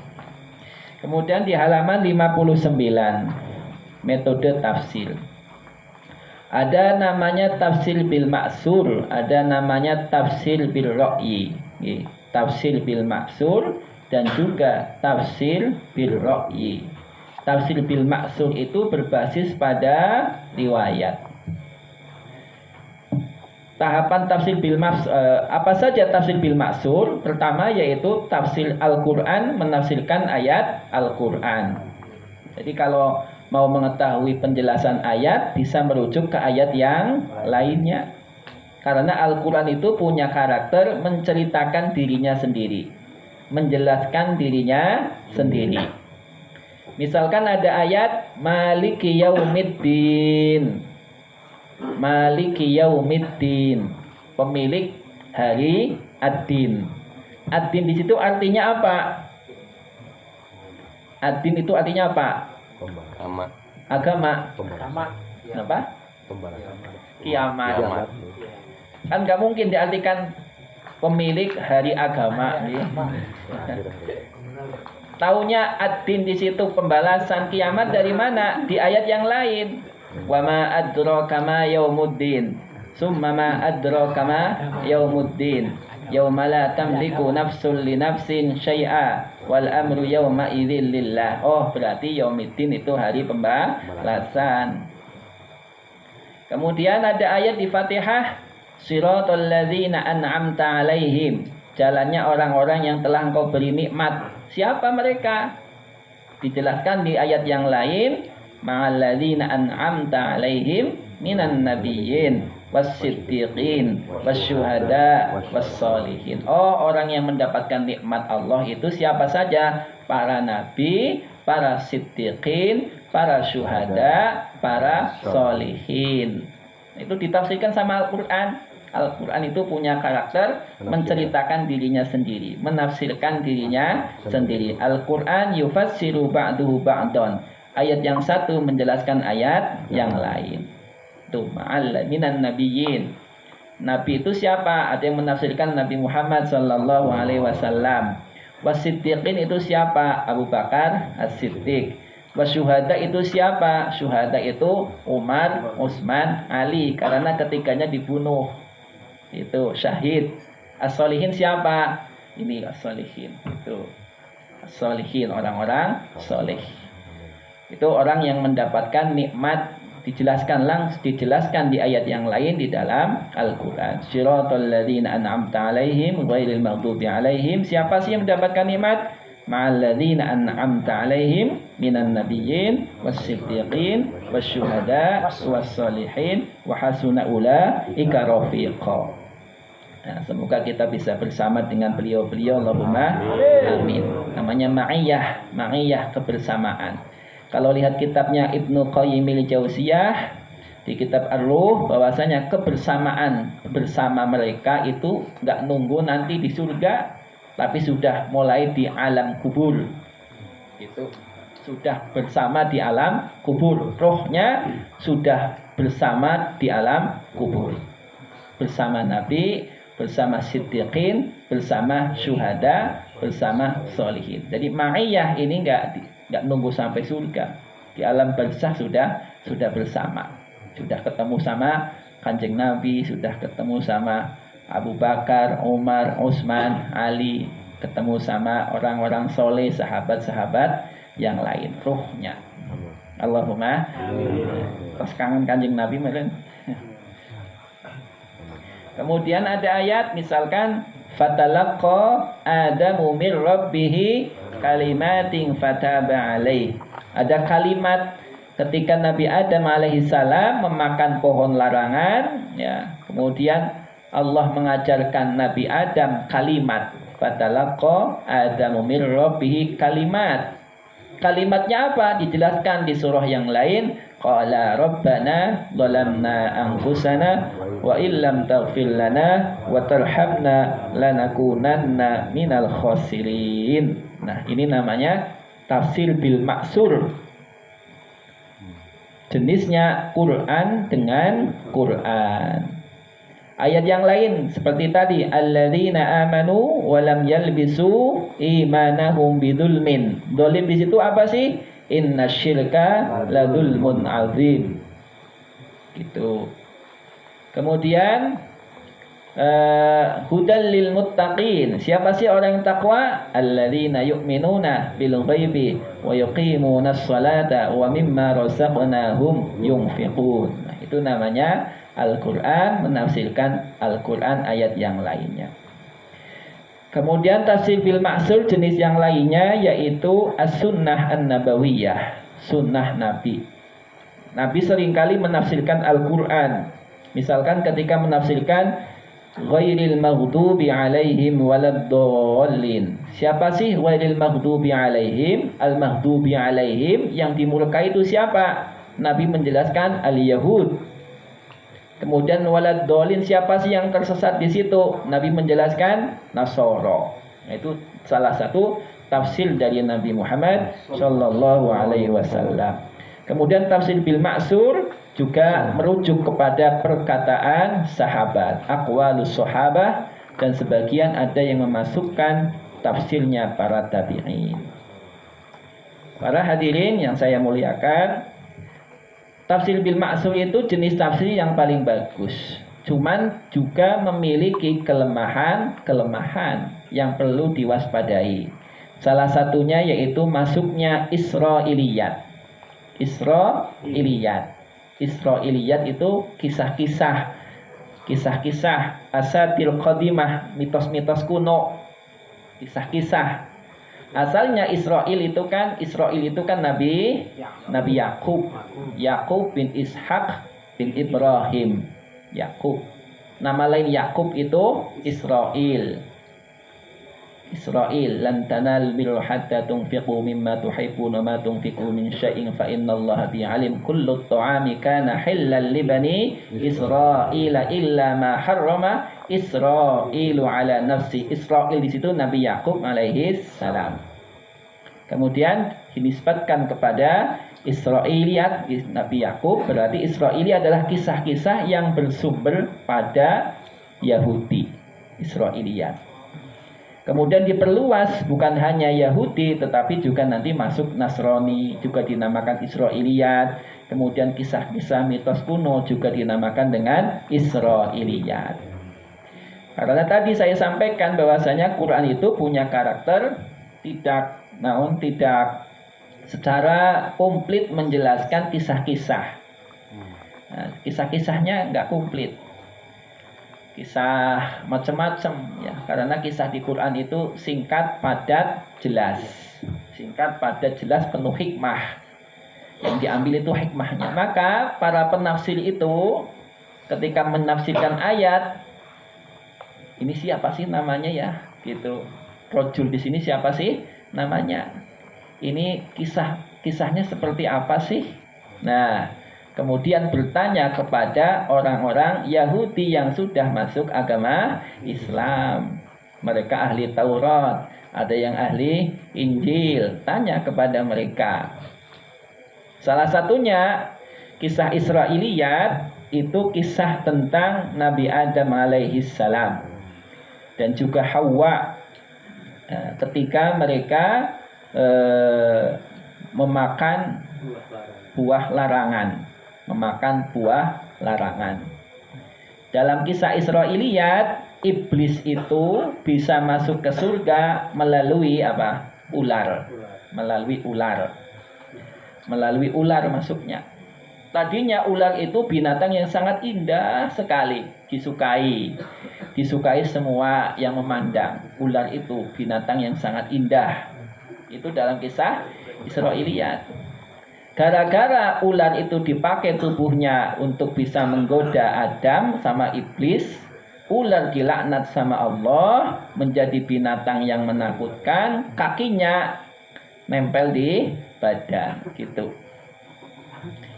Kemudian di halaman 59, metode tafsir. Ada namanya tafsir bil maksur, ada namanya tafsir bil ra'yi. Tafsir bil maksur dan juga tafsir bil ra'yi. Tafsir bil maksur itu berbasis pada riwayat. Tahapan tafsir bil maksur, apa saja tafsir bil maksur? Pertama yaitu tafsir Al-Quran, menafsirkan ayat Al-Quran. Jadi kalau mau mengetahui penjelasan ayat, bisa merujuk ke ayat yang lainnya. Karena Al-Quran itu punya karakter menceritakan dirinya sendiri, menjelaskan dirinya sendiri. Misalkan ada ayat Maliki Yaumiddin. Maliki Yaumiddin, pemilik hari ad-din. Ad-din di situ artinya apa? Ad-din itu artinya apa? Agama. Apa? Kiamat. Kan nggak mungkin diartikan pemilik hari agama. Taunya ad-din di situ pembalasan kiamat dari mana? Di ayat yang lain. Wa ma adraka ma yaumuddin. Summa ma adraka ma yaumuddin. Yauma la tamliku nafsun li nafsin syai'a wal amru yauma idzil lillah. Oh, berarti yaumiddin itu hari pembalasan. Kemudian ada ayat di Fatihah, Shiratal ladzina an'amta 'alaihim. Jalannya orang-orang yang telah Engkau beri nikmat. Siapa mereka? Dijelaskan di ayat yang lain, ma'al ladzina an'amta 'alaihim minan nabiyyin was-siddiqin wasyuhada was-sholihin. Oh, orang yang mendapatkan nikmat Allah itu siapa saja? Para nabi, para siddiqin, para syuhada, para sholihin. Itu ditafsirkan sama Al-Quran. Al-Quran itu punya karakter menceritakan dirinya sendiri, menafsirkan dirinya sendiri. Al-Quran yufassiru ba'duhu ba'don. Ayat yang satu menjelaskan ayat yang lain. Tuh, ma'al minan nabiyyin. Nabi itu siapa? Ada yang menafsirkan Nabi Muhammad sallallahu alaihi wasallam. Wasiddiqin itu siapa? Abu Bakar As-Siddiq. Wasyuhada itu siapa? Syuhada itu Umar, Utsman, Ali, karena ketiganya dibunuh. Itu syahid. As-sholihin siapa? Ini as-sholihin. Itu as-sholihin, orang-orang soleh. Itu orang yang mendapatkan nikmat, dijelaskan di ayat yang lain di dalam Al-Quran. Shiratal ladzina an'amta 'alaihim ghairil maghdubi 'alaihim. Siapa sih yang mendapatkan nikmat? Ma'al ladzina an'amta 'alaihim minan nabiyyin was-siddiqin wasyuhada was-sholihin wa hasuna ulaika rafiqa. Nah, semoga kita bisa bersama dengan beliau-beliau, Allahumma amin. Namanya ma'iyah kebersamaan. Kalau lihat kitabnya Ibnu Qayyim al-Jauziyah di kitab Ar-Ruh, bahwasanya kebersamaan bersama mereka itu nggak nunggu nanti di surga, tapi sudah mulai di alam kubur. Itu sudah bersama di alam kubur. Rohnya sudah bersama di alam kubur. Bersama Nabi, bersama siddiqin, bersama syuhada, bersama solihin. Jadi ma'iyah ini nggak nunggu sampai surga. Di alam barzakh sudah bersama. Sudah ketemu sama Kanjeng Nabi, sudah ketemu sama Abu Bakar, Umar, Utsman, Ali, ketemu sama orang-orang soleh, sahabat-sahabat yang lain. Ruhnya. Allahumma. Pas kangen Kanjeng Nabi meren. Kemudian ada ayat misalkan fatalaqqa Adamu mir rabbih kalimatin fataba alaih. Ada kalimat ketika Nabi Adam alaihissalam memakan pohon larangan, ya. Kemudian Allah mengajarkan Nabi Adam kalimat. Fatalaqqa Adamu mir rabbih kalimat. Kalimatnya apa? Dijelaskan di surah yang lain. Qala rabbana zalamna anfusana wa illam taghfir lana wa tarhamna lanakunanna minal khasirin. Nah, ini namanya tafsir bil maksur. Jenisnya Quran dengan Quran. Ayat yang lain seperti tadi, alladzina amanu wa lam yalbisu imanahum bidzulmin. Dzulm di situ apa sih? Innasyirka ladzulmun azim. Gitu. Kemudian hudal lil muttaqin. Siapa sih orang yang takwa? Alladzina yu'minuna bil ghaibi wa yuqimunas salata wa mimma razaqnahum yunfiqun. Nah, itu namanya Al-Quran menafsirkan Al-Quran ayat yang lainnya. Kemudian tafsir bil maksur jenis yang lainnya yaitu as-sunnah an-nabawiyah, sunnah Nabi. Nabi seringkali menafsirkan Al-Quran. Misalkan ketika menafsirkan ghairil maghdubi alaihim waladdallin. Siapa sih ghairil maghdubi alaihim? Al-maghdubi alaihim yang dimurkai itu siapa? Nabi menjelaskan al-Yahud. Kemudian walad dolin, siapa sih yang tersesat di situ? Nabi menjelaskan Nasoro. Itu salah satu tafsir dari Nabi Muhammad Shallallahu Alaihi Wasallam. Kemudian tafsir bil maksur juga merujuk kepada perkataan sahabat, aqwalus sahabah, dan sebagian ada yang memasukkan tafsirnya para tabi'in. Para hadirin yang saya muliakan, tafsir bil maksur itu jenis tafsir yang paling bagus. Cuman juga memiliki kelemahan yang perlu diwaspadai. Salah satunya yaitu masuknya Israiliyat. Israiliyat itu kisah-kisah asatir qadimah, mitos-mitos kuno, kisah-kisah. Asalnya Israil itu kan Nabi Yakub bin Ishak bin Ibrahim. Yakub. Nama lain Yakub itu Israil. Lan tanal birra hatta tunfiqu mimma tuhibbuna ma tunfiqu min syai'in fa innallaha bi'alim. Kullu ta'ami kana halal li bani Israila illa ma harrama Israilu ala nafsi. Israil di situ Nabi Yakub alaihi salam. Kemudian dinisbatkan kepada Israiliyat Nabi Yakub, berarti Israiliyat adalah kisah-kisah yang bersumber pada Yahudi. Israiliyat. Kemudian diperluas bukan hanya Yahudi tetapi juga nanti masuk Nasrani juga dinamakan Israiliyat. Kemudian kisah-kisah mitos kuno juga dinamakan dengan Israiliyat. Karena tadi saya sampaikan bahwasanya Quran itu punya karakter tidak secara komplit menjelaskan kisah-kisah. Nah, kisah-kisahnya nggak komplit. Kisah macam-macam ya, karena kisah di Quran itu singkat, padat, jelas. Singkat, padat, jelas, penuh hikmah. Yang diambil itu hikmahnya. Maka para penafsir itu ketika menafsirkan ayat, ini siapa sih namanya ya? Gitu. Rojul di sini siapa sih namanya? Ini kisahnya seperti apa sih? Nah, kemudian bertanya kepada orang-orang Yahudi yang sudah masuk agama Islam. Mereka ahli Taurat, ada yang ahli Injil. Tanya kepada mereka. Salah satunya kisah Israiliyat, itu kisah tentang Nabi Adam alaihi salam dan juga Hawa ketika mereka memakan buah larangan. Dalam kisah Israiliyat, iblis itu bisa masuk ke surga melalui apa? Ular. Melalui ular masuknya. Tadinya ular itu binatang yang sangat indah sekali, disukai semua yang memandang. Ular itu binatang yang sangat indah. Itu dalam kisah Israiliyat. Gara-gara ular itu dipakai tubuhnya untuk bisa menggoda Adam sama iblis, ular dilaknat sama Allah, menjadi binatang yang menakutkan, kakinya nempel di badan gitu.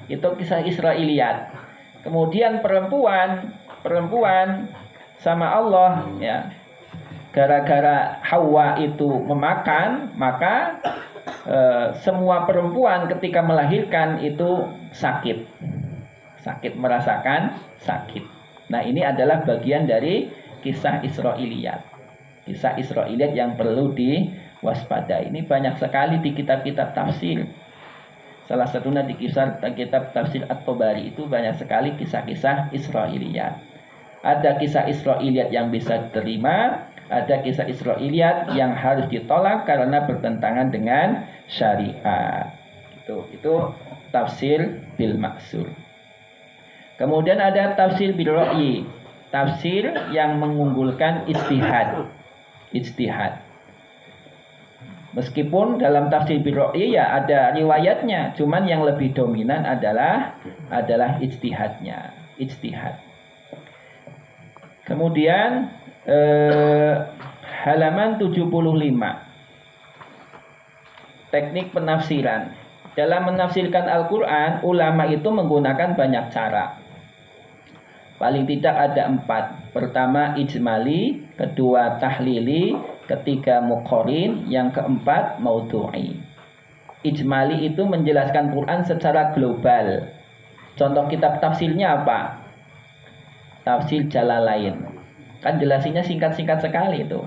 Itu kisah Israiliyat. Kemudian perempuan sama Allah ya. Gara-gara Hawa itu memakan, maka semua perempuan ketika melahirkan itu sakit, merasakan sakit. Nah, ini adalah bagian dari kisah Israiliyat. Kisah Israiliyat yang perlu diwaspadai. Ini banyak sekali di kitab-kitab tafsir. Salah satunya di kitab tafsir At-Tabari itu banyak sekali kisah-kisah Israiliyat. Ada kisah Israiliyat yang bisa diterima, ada kisah Israiliyat yang harus ditolak karena bertentangan dengan syariat. Itu tafsir bil maksur. Kemudian ada tafsir bil ra'yi, tafsir yang mengunggulkan ijtihad. Meskipun dalam tafsir bil ra'yi ya ada riwayatnya, cuman yang lebih dominan adalah ijtihad. Kemudian halaman 75. Teknik penafsiran. Dalam menafsirkan Al-Quran, ulama itu menggunakan banyak cara. Paling tidak ada 4. Pertama ijmali, kedua tahlili, ketiga muqarin, yang keempat maudhu'i. Ijmali itu menjelaskan Quran secara global. Contoh kitab tafsirnya apa? Tafsir Jalalain. Kan jelasinnya singkat-singkat sekali itu.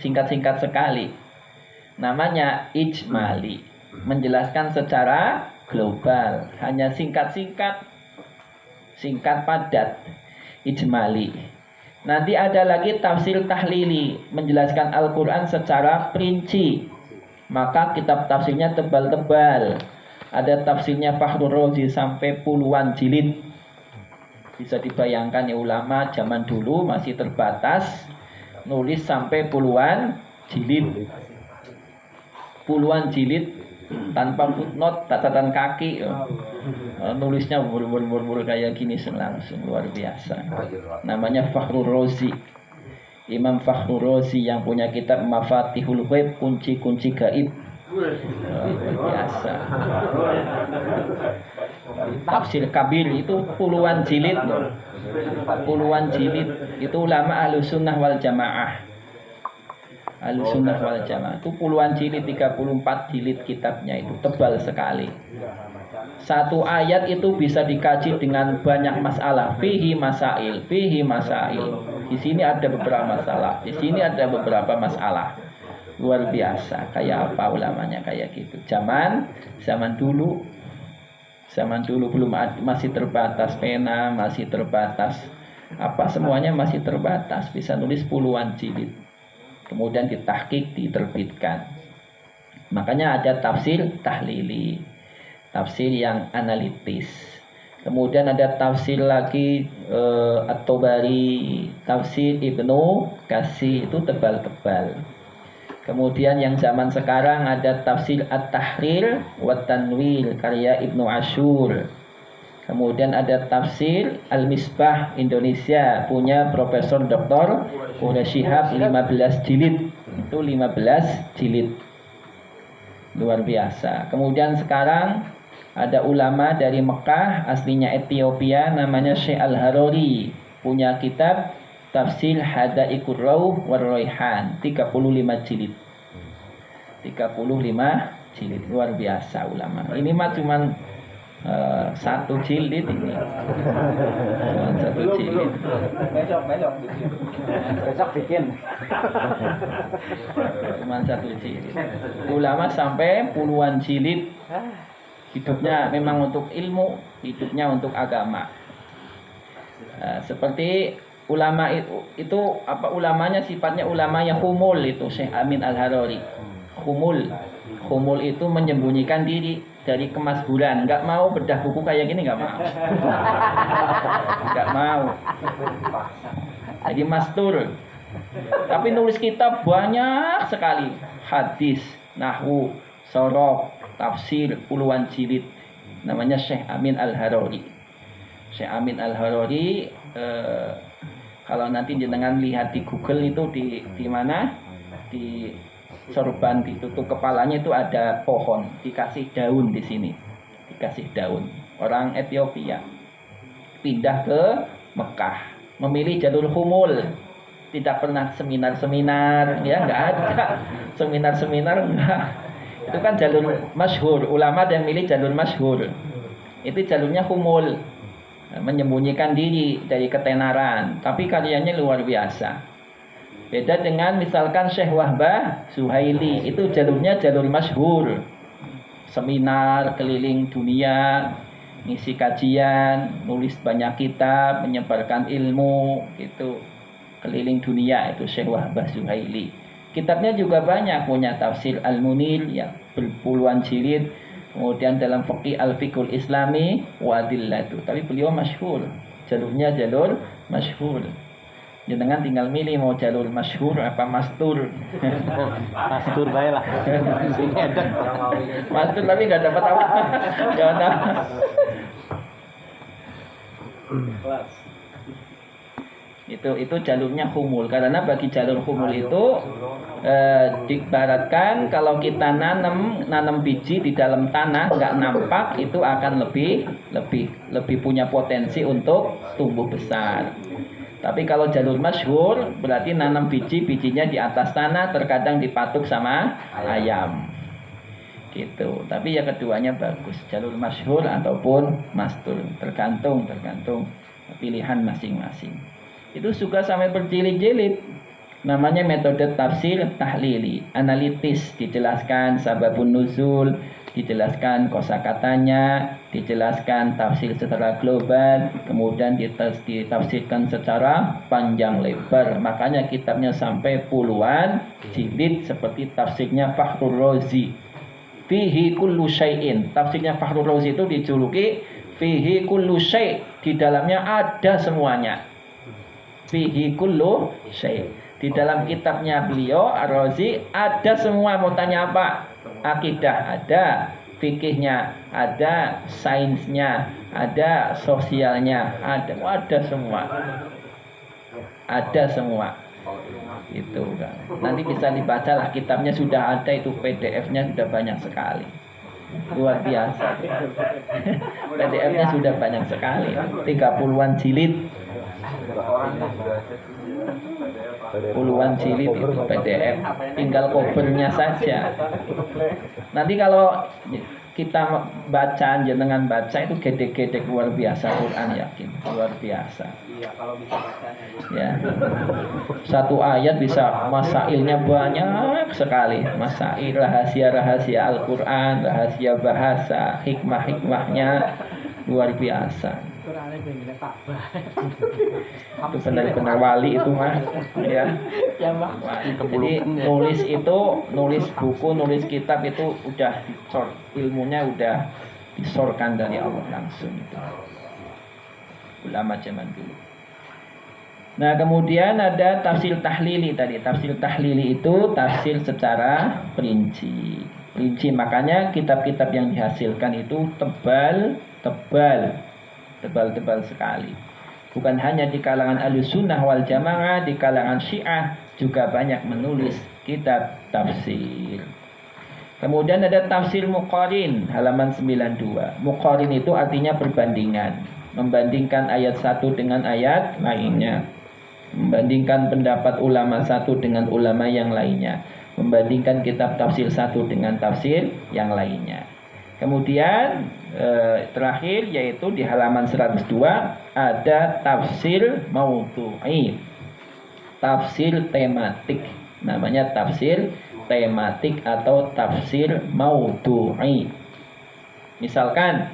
Singkat-singkat sekali. Namanya ijmali, menjelaskan secara global, hanya singkat padat. Ijmali. Nanti ada lagi tafsir tahlili, menjelaskan Al-Quran secara perinci, maka kitab tafsirnya tebal-tebal. Ada tafsirnya Fakhrur Razi sampai puluhan jilid. Bisa dibayangkan ya, ulama zaman dulu masih terbatas, nulis sampai puluhan jilid tanpa footnote, catatan kaki. Nulisnya bur kayak gini langsung, luar biasa. Namanya Fakhrur Razi. Imam Fakhrur Razi yang punya kitab Mafatihul Ghaib, kunci-kunci gaib. Luar biasa. Tafsir Kabir itu puluhan jilid loh. Itu ulama Ahlussunnah wal Jamaah. Itu puluhan jilid, 34 jilid kitabnya, itu tebal sekali. Satu ayat itu bisa dikaji dengan banyak masalah. Fihi masail. Di sini ada beberapa masalah, di sini ada beberapa masalah. Luar biasa. Kayak apa ulamanya kayak gitu. Zaman dulu belum masih terbatas pena, masih terbatas semuanya masih terbatas. Bisa nulis puluhan jilid. Kemudian ditahqiq, diterbitkan. Makanya ada tafsir tahlili, tafsir yang analitis. Kemudian ada tafsir lagi At-Tabari, tafsir Ibnu Katsir, itu tebal-tebal. Kemudian yang zaman sekarang ada tafsir At-Tahrir wa Tanwir karya Ibnu Asyur. Kemudian ada tafsir Al-Misbah Indonesia punya Profesor Dr. Quraish Shihab, 15 jilid. Itu 15 jilid. Luar biasa. Kemudian sekarang ada ulama dari Mekah, aslinya Ethiopia, namanya Syekh Al-Harori, punya kitab Tafsir Hadaiqur Rauh war Raihan, 35 jilid. 35 jilid, luar biasa ulama. Ini mah cuman satu jilid ini. Satu jilid. Besok bikin. Cuman satu jilid. Ulama sampai puluhan jilid. Hidupnya memang untuk ilmu, hidupnya untuk agama. Seperti ulama itu apa, ulamanya sifatnya ulama yang humul, itu Syekh Amin Al-Harari. Humul itu menyembunyikan diri dari kemasburan, nggak mau bedah buku kayak gini, nggak mau. Nggak mau. Jadi mastur. Tapi nulis kitab banyak sekali, hadis, nahwu, sorof, tafsir, puluhan jilid. Namanya Syekh Amin Al-Harari. Syekh Amin Al-Harari, kalau nanti jenengan lihat di Google itu di mana, di sorban ditutup kepalanya itu ada pohon, dikasih daun di sini, dikasih daun. Orang Ethiopia pindah ke Mekah, memilih jalur humul, tidak pernah seminar-seminar, ya nggak ada seminar-seminar, enggak. Itu kan jalur masyhur, ulama yang milih jalur masyhur. Itu jalurnya humul, menyembunyikan diri dari ketenaran, tapi karyanya luar biasa. Beda dengan misalkan Syekh Wahbah Zuhaili, itu jalurnya jalur masyhur, seminar keliling dunia, ngisi kajian, nulis banyak kitab, menyebarkan ilmu, gitu, keliling dunia. Itu Syekh Wahbah Zuhaili. Kitabnya juga banyak, punya tafsir Al-Munir yang berpuluhan jilid, kemudian dalam fikih Al-Fiqhul Islami wa Adillatu. Tapi beliau masyhur, jalurnya jalur masyhur. Jangan tinggal milih mau jalur masyhur apa mastur. Mastur bae lah. Mastur tapi nggak dapat apa. Nggak ada. Itu jalurnya humul, karena bagi jalur humul itu diibaratkan kalau kita nanam biji di dalam tanah nggak nampak, itu akan lebih punya potensi untuk tumbuh besar. Tapi kalau jalur masyhur berarti nanam bijinya di atas tanah, terkadang dipatuk sama ayam. Gitu. Tapi ya keduanya bagus, jalur masyhur ataupun mastur, tergantung pilihan masing-masing. Itu juga sampai berjilid-jilid. Namanya metode tafsir tahlili, analitis, dijelaskan sababun nuzul, dijelaskan kosakatanya, dijelaskan tafsir secara global, kemudian ditafsirkan secara panjang lebar. Makanya kitabnya sampai puluhan jilid, seperti tafsirnya Fakhrur Razi, fihi kullu syai'in. Tafsirnya Fakhrur Razi itu dijuluki fihi kullu syai', di dalamnya ada semuanya. Fihi kullu syai'. Di dalam kitabnya beliau Ar-Razi ada semua. Mau tanya apa? Akidah ada, fikihnya ada, sainsnya ada, sosialnya ada semua. Ada semua. Itu kan. Nanti bisa dibaca lah, kitabnya sudah ada, itu PDF-nya sudah banyak sekali. Luar biasa. PDF-nya sudah banyak sekali. 30-an jilid. Puluhan jilid itu PDF, tinggal covernya saja. Nanti kalau kita baca, jenengan baca itu gedek-gedek luar biasa Quran, yakin luar biasa. Iya, kalau bisa bacanya. Ya. Satu ayat bisa masailnya banyak sekali. Masail, rahasia-rahasia Al-Qur'an, rahasia bahasa, hikmah-hikmahnya luar biasa. Itu benar-benar wali itu mah, ya. Jadi nulis buku, nulis kitab itu udah dicor, ilmunya udah disorkan dari Allah langsung itu. Ulama zaman dulu. Nah, kemudian ada tafsir tahlili tadi. Tafsir tahlili itu tafsir secara rinci. Makanya kitab-kitab yang dihasilkan itu tebal sekali. Bukan hanya di kalangan Ahlussunnah wal Jamaah, di kalangan Syiah juga banyak menulis kitab tafsir. Kemudian ada tafsir Muqarin halaman 92. Muqarin itu artinya perbandingan, membandingkan ayat satu dengan ayat lainnya. membandingkan pendapat ulama satu dengan ulama yang lainnya, membandingkan kitab tafsir satu dengan tafsir yang lainnya. Kemudian terakhir yaitu di halaman 102 ada tafsir maudhu'i, tafsir tematik, namanya tafsir tematik atau tafsir maudhu'i. Misalkan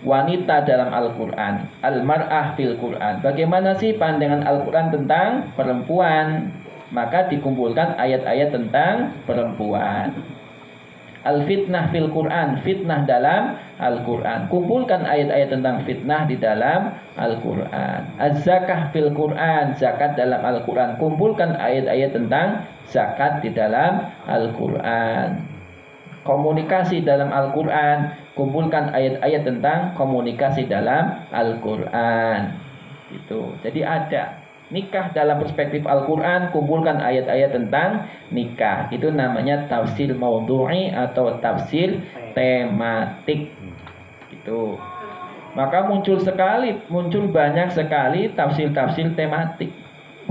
wanita dalam Al-Quran, al-mar'ah fil Quran. Bagaimana sih pandangan Al-Quran tentang perempuan? Maka dikumpulkan ayat-ayat tentang perempuan. Al-fitnah fil Quran, fitnah dalam Al-Quran. Kumpulkan ayat-ayat tentang fitnah di dalam Al-Quran. Az-zakah fil Quran, zakat dalam Al-Quran. Kumpulkan ayat-ayat tentang zakat di dalam Al-Quran. Komunikasi dalam Al-Quran, kumpulkan ayat-ayat tentang komunikasi dalam Al-Quran. Itu. Jadi ada nikah dalam perspektif Al-Quran, kumpulkan ayat-ayat tentang nikah. Itu namanya tafsir maudhu'i atau tafsir tematik. Itu. Maka muncul banyak sekali tafsir-tafsir tematik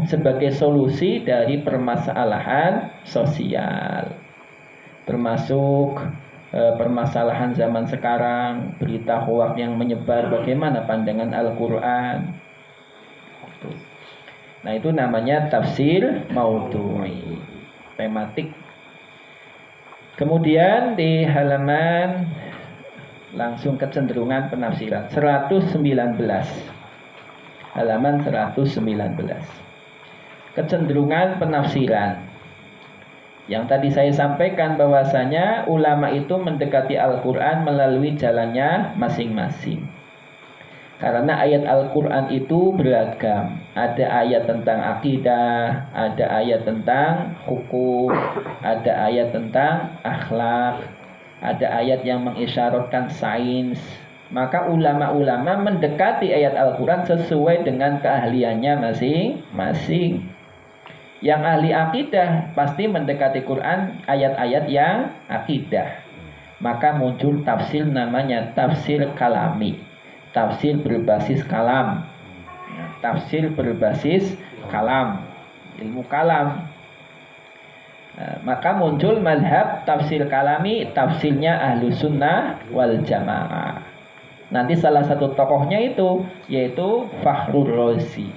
sebagai solusi dari permasalahan sosial. Termasuk permasalahan zaman sekarang, berita hoaks yang menyebar, bagaimana pandangan Al-Quran. Nah, itu namanya tafsir maudhu'i, tematik. Kemudian di halaman langsung kecenderungan penafsiran 119, halaman 119, kecenderungan penafsiran. Yang tadi saya sampaikan bahwasanya ulama itu mendekati Al-Quran melalui jalannya masing-masing. Karena ayat Al-Quran itu beragam. Ada ayat tentang akidah, ada ayat tentang hukum, ada ayat tentang akhlak, ada ayat yang mengisyaratkan sains. Maka ulama-ulama mendekati ayat Al-Quran sesuai dengan keahliannya masing-masing. Yang ahli akidah pasti mendekati Quran ayat-ayat yang akidah. Maka muncul tafsir namanya tafsir kalami, tafsir berbasis kalam. Tafsir berbasis kalam, ilmu kalam. Maka muncul mazhab tafsir kalami, tafsirnya ahlu sunnah wal jamaah. Nanti salah satu tokohnya itu yaitu Fakhrur Razi,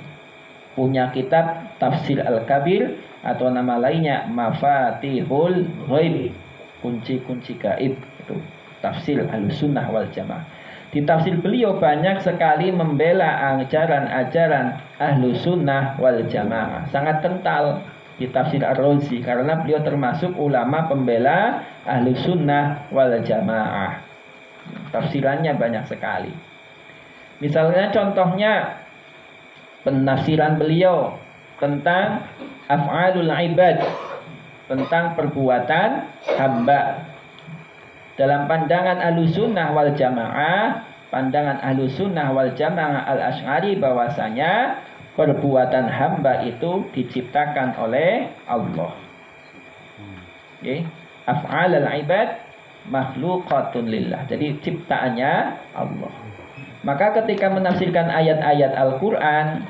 punya kitab Tafsir Al-Kabir atau nama lainnya Mafatihul Ghaib, kunci-kunci gaib. Itu tafsir Ahlussunnah wal Jamaah. Di tafsir beliau banyak sekali membela ajaran-ajaran Ahlussunnah wal Jamaah. Sangat kental di tafsir Ar-Razi karena beliau termasuk ulama pembela Ahlussunnah wal Jamaah. Tafsirannya banyak sekali. Misalnya contohnya penafsiran beliau tentang af'alul ibad, tentang perbuatan hamba. Dalam pandangan Ahlussunnah wal Jamaah, pandangan Ahlussunnah wal Jamaah Al-Asy'ari bahwasanya perbuatan hamba itu diciptakan oleh Allah. Okay. Af'alul ibad makhluqatun lillah. Jadi ciptaannya Allah. Maka ketika menafsirkan ayat-ayat Al-Quran,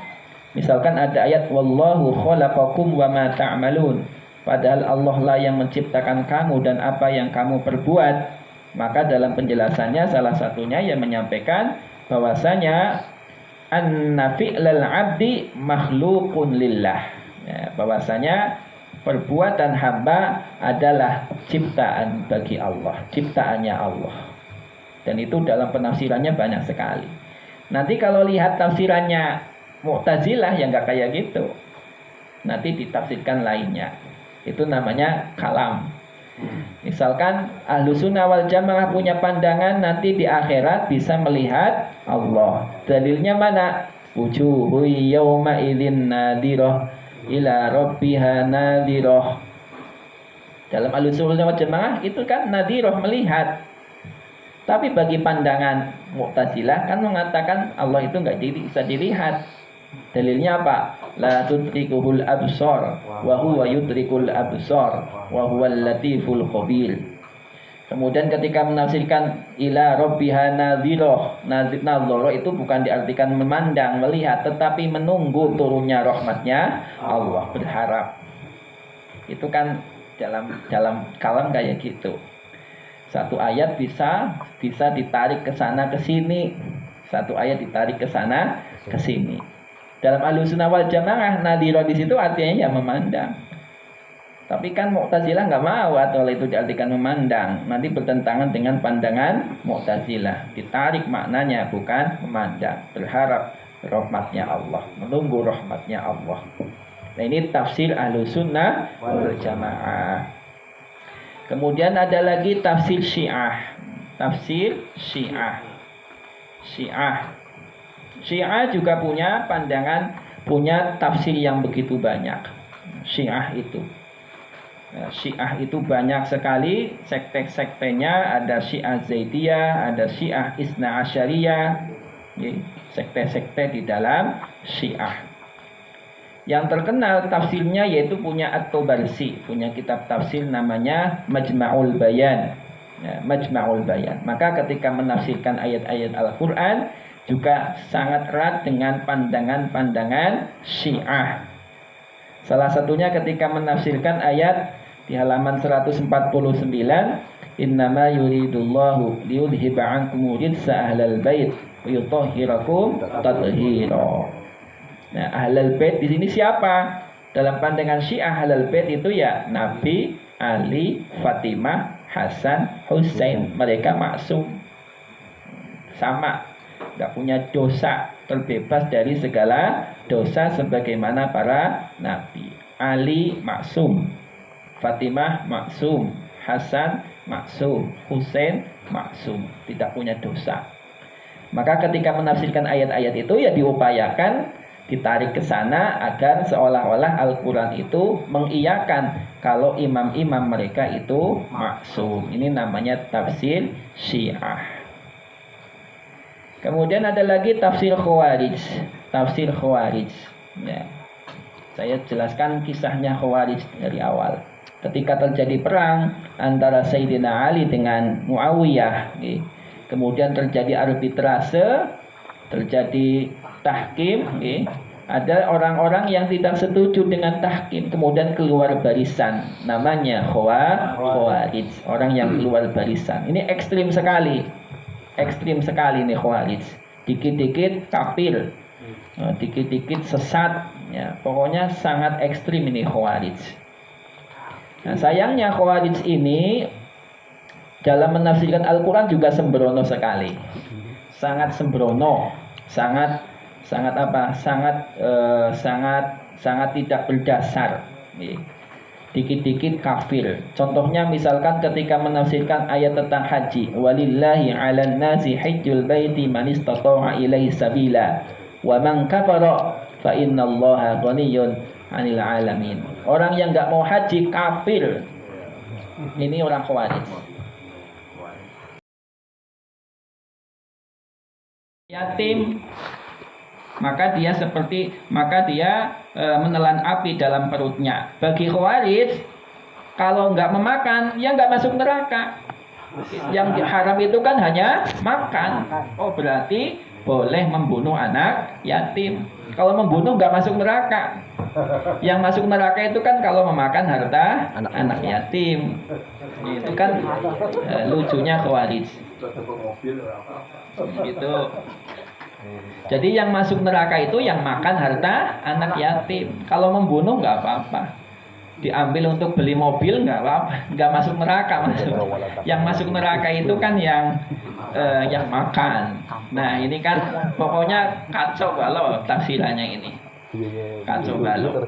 misalkan ada ayat wallahu khalaqakum wa ma ta'malun, padahal Allah lah yang menciptakan kamu dan apa yang kamu perbuat, maka dalam penjelasannya salah satunya yang menyampaikan bahwasanya anna fi'lal 'abdi makhluqun lillah, ya, bahwasanya perbuatan hamba adalah ciptaan bagi Allah, ciptaannya Allah. Dan itu dalam penafsirannya banyak sekali. Nanti kalau lihat tafsirannya Mu'tazilah yang nggak kayak gitu, nanti ditafsirkan lainnya. Itu namanya kalam. Misalkan Ahlussunnah wal Jamaah punya pandangan nanti di akhirat bisa melihat Allah. Dalilnya mana? Wujuhu yawma idzin nadirah ila rabbiha nadirah. Dalam Ahlussunnah wal Jamaah itu kan nadirah, melihat. Tapi bagi pandangan Mu'tazilah kan mengatakan Allah itu nggak bisa dilihat. Dalilnya apa? La tudrikuhul absar wa huwa yudrikul absar wa huwal latiful khabir. Kemudian ketika menafsirkan ila rabbiha nadhiroh, nadhiroh itu bukan diartikan memandang, melihat, tetapi menunggu turunnya rahmatnya Allah, berharap. Itu kan dalam kalam kayak gitu. Satu ayat bisa ditarik ke sana ke sini. Satu ayat ditarik ke sana ke sini. Dalam Ahlussunnah wal Jamaah, nadhiroh di situ artinya ya memandang. Tapi kan Mu'tazilah nggak mau atau itu diartikan memandang. Nanti bertentangan dengan pandangan Mu'tazilah. Ditarik maknanya bukan memandang. Berharap rahmatnya Allah. Menunggu rahmatnya Allah. Nah ini tafsir Ahlussunnah wal Jamaah. Kemudian ada lagi tafsir Syiah. Tafsir Syiah. Syiah juga punya pandangan, punya tafsir yang begitu banyak. Syiah itu. Syiah itu banyak sekali sekte-sektenya, ada Syiah Zaidiyah, ada Syiah Isna Asyariyah, sekte-sekte di dalam Syiah. Yang terkenal tafsirnya yaitu punya At-Tabarsi, punya kitab tafsir namanya Majma'ul Bayan. Majma'ul Bayan. Maka ketika menafsirkan ayat-ayat Al-Quran juga sangat erat dengan pandangan-pandangan Syiah. Salah satunya ketika menafsirkan ayat di halaman 149, innama yuridullahu liyudhiba ankum rijsa ahlal bait wa yutahhirakum tathhira. Nah, ahlal bait di sini siapa? Dalam pandangan Syiah ahlal bait itu ya Nabi, Ali, Fatimah, Hasan, Husain. Mereka maksum. Sama, enggak punya dosa, terbebas dari segala dosa sebagaimana para nabi. Ali maksum, Fatimah maksum, Hasan maksum, Husain maksum, tidak punya dosa. Maka ketika menafsirkan ayat-ayat itu ya diupayakan ditarik ke sana agar seolah-olah Al-Quran itu mengiyakan kalau imam-imam mereka itu maksum. Ini namanya tafsir Syiah. Kemudian ada lagi tafsir Khawarij. Tafsir Khawarij. Ya. Saya jelaskan kisahnya Khawarij dari awal. Ketika terjadi perang antara Sayyidina Ali dengan Muawiyah, kemudian terjadi arbitrase, terjadi tahkim, ada orang-orang yang tidak setuju dengan tahkim, kemudian keluar barisan, namanya Khawarij, orang yang keluar barisan. Ini ekstrim sekali nih Khawarij. Dikit-dikit kafir, dikit-dikit sesat, ya, pokoknya sangat ekstrim ini Khawarij. Nah, sayangnya Khawarij ini dalam menafsirkan Al-Quran juga sembrono sekali, sangat sembrono, sangat tidak berdasar. Dikit-dikit kafir. Contohnya misalkan ketika menafsirkan ayat tentang haji, walillahi 'alan nasi hajjul baiti man istata'a ilaihi sabila wa man kafara fa innallaha ghaniyyun 'anil 'alamin. Orang yang enggak mau haji kafir. Ini orang Khawarij. Yatim, maka dia menelan api dalam perutnya. Bagi Khawarij, kalau enggak memakan, ya enggak masuk neraka. Yang haram itu kan hanya makan. Oh, berarti boleh membunuh anak yatim. Kalau membunuh enggak masuk neraka. Yang masuk neraka itu kan kalau memakan harta anak yatim. Itu kan lucunya Khawarij. Gitu. Jadi yang masuk neraka itu yang makan harta anak yatim. Kalau membunuh nggak apa-apa. Diambil untuk beli mobil nggak apa-apa. Nggak masuk neraka masuk. Yang masuk neraka itu kan yang makan. Nah ini kan pokoknya kacau balau tafsirannya ini. Kacau balau.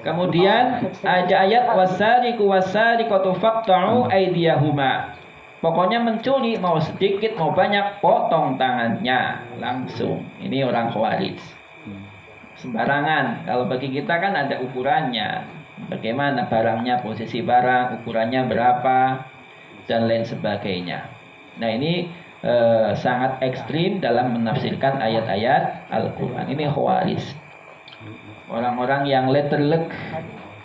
Kemudian ada ayat wasariqu wasariqatu faqta'u aydiyahuma. Pokoknya mencuri mau sedikit mau banyak potong tangannya langsung. Ini orang Khawarij. Sembarangan. Kalau bagi kita kan ada ukurannya. Bagaimana barangnya, posisi barang, ukurannya berapa dan lain sebagainya. Nah ini sangat ekstrim dalam menafsirkan ayat-ayat Al-Quran. Ini Khawarij. Orang-orang yang letterlek,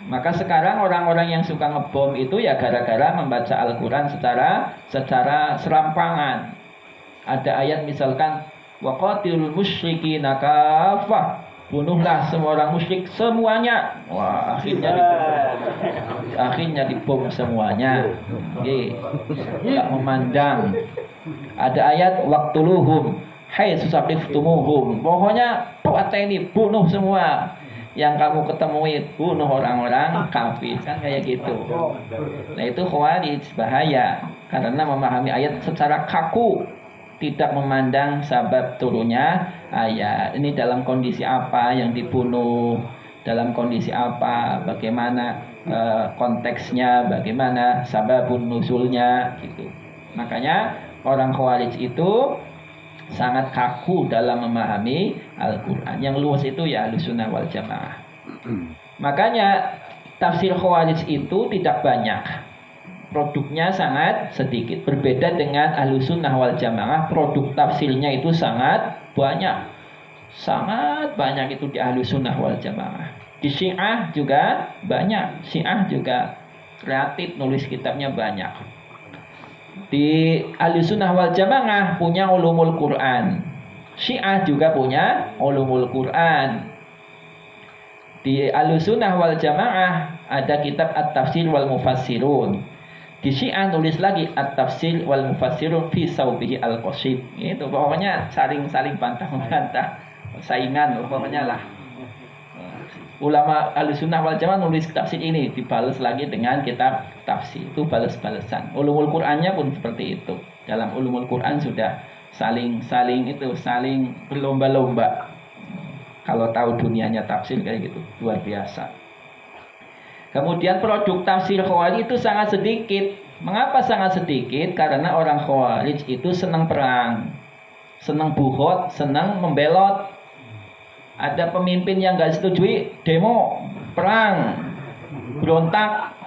Maka sekarang orang-orang yang suka ngebom itu ya gara-gara membaca Al-Quran secara serampangan. Ada ayat misalkan waqatilul musyrikina kafah, bunuhlah semua orang musyrik semuanya. Wah, akhirnya dibom semuanya. Tidak memandang. Ada ayat waqtuluhum haitsu saqiftumuhum. Pokoknya ini bunuh semua yang kamu ketemui, bunuh orang-orang kafir, kan kayak gitu. Nah, itu Khawarij, bahaya karena memahami ayat secara kaku, tidak memandang sebab turunnya ayat. Ini dalam kondisi apa yang dibunuh, dalam kondisi apa, bagaimana konteksnya, bagaimana sababun nuzulnya gitu. Makanya orang Khawarij itu sangat kaku dalam memahami Al-Quran. Yang luas itu ya Ahlussunnah wal Jamaah. Makanya tafsir Khawarij itu tidak banyak, produknya sangat sedikit. Berbeda dengan Ahlussunnah wal Jamaah, produk tafsirnya itu sangat banyak. Sangat banyak itu di Ahlussunnah wal Jamaah. Di Syiah juga banyak. Syiah juga kreatif, nulis kitabnya banyak. Di Ahlussunnah wal Jamaah punya ulumul Quran. Syiah juga punya ulumul Quran. Di Ahlussunnah wal Jamaah ada kitab At-Tafsir wal Mufassirun. Di Syiah nulis lagi At-Tafsir wal Mufassirun fi Saubihi al-Qasid. Itu pokoknya saling bantah-bantah, saingan pokoknya lah. Ulama Ahlussunnah wal Jamaah nulis tafsir ini dibalas lagi dengan kitab tafsir, itu balas-balasan. Ulumul Qur'annya pun seperti itu. Dalam ulumul Qur'an sudah saling berlomba-lomba. Kalau tahu dunianya tafsir kayak gitu, luar biasa. Kemudian produk tafsir Khawarij itu sangat sedikit. Mengapa sangat sedikit? Karena orang Khawarij itu senang perang, senang buhot, senang membelot. Ada pemimpin yang nggak setujui, demo, perang, berontak.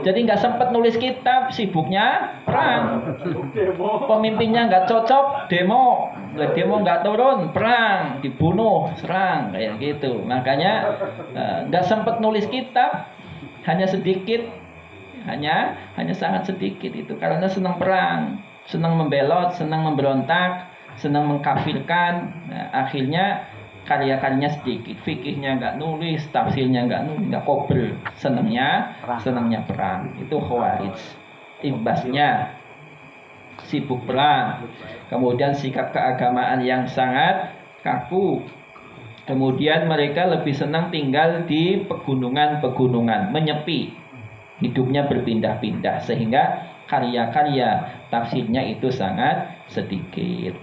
Jadi nggak sempat nulis kitab, sibuknya perang. Pemimpinnya nggak cocok, demo nggak turun, perang, dibunuh, serang, kayak gitu. Makanya nggak sempat nulis kitab, hanya sedikit, hanya sangat sedikit itu karena senang perang, senang membelot, senang memberontak, senang mengkafirkan. Nah, akhirnya karya-karyanya sedikit, fikihnya nggak nulis, tafsirnya nggak nulis, nggak kober, senangnya perang. Itu Khawarij. Imbasnya sibuk perang, kemudian sikap keagamaan yang sangat kaku, kemudian mereka lebih senang tinggal di pegunungan, menyepi, hidupnya berpindah-pindah, sehingga karya-karya tafsirnya itu sangat sedikit.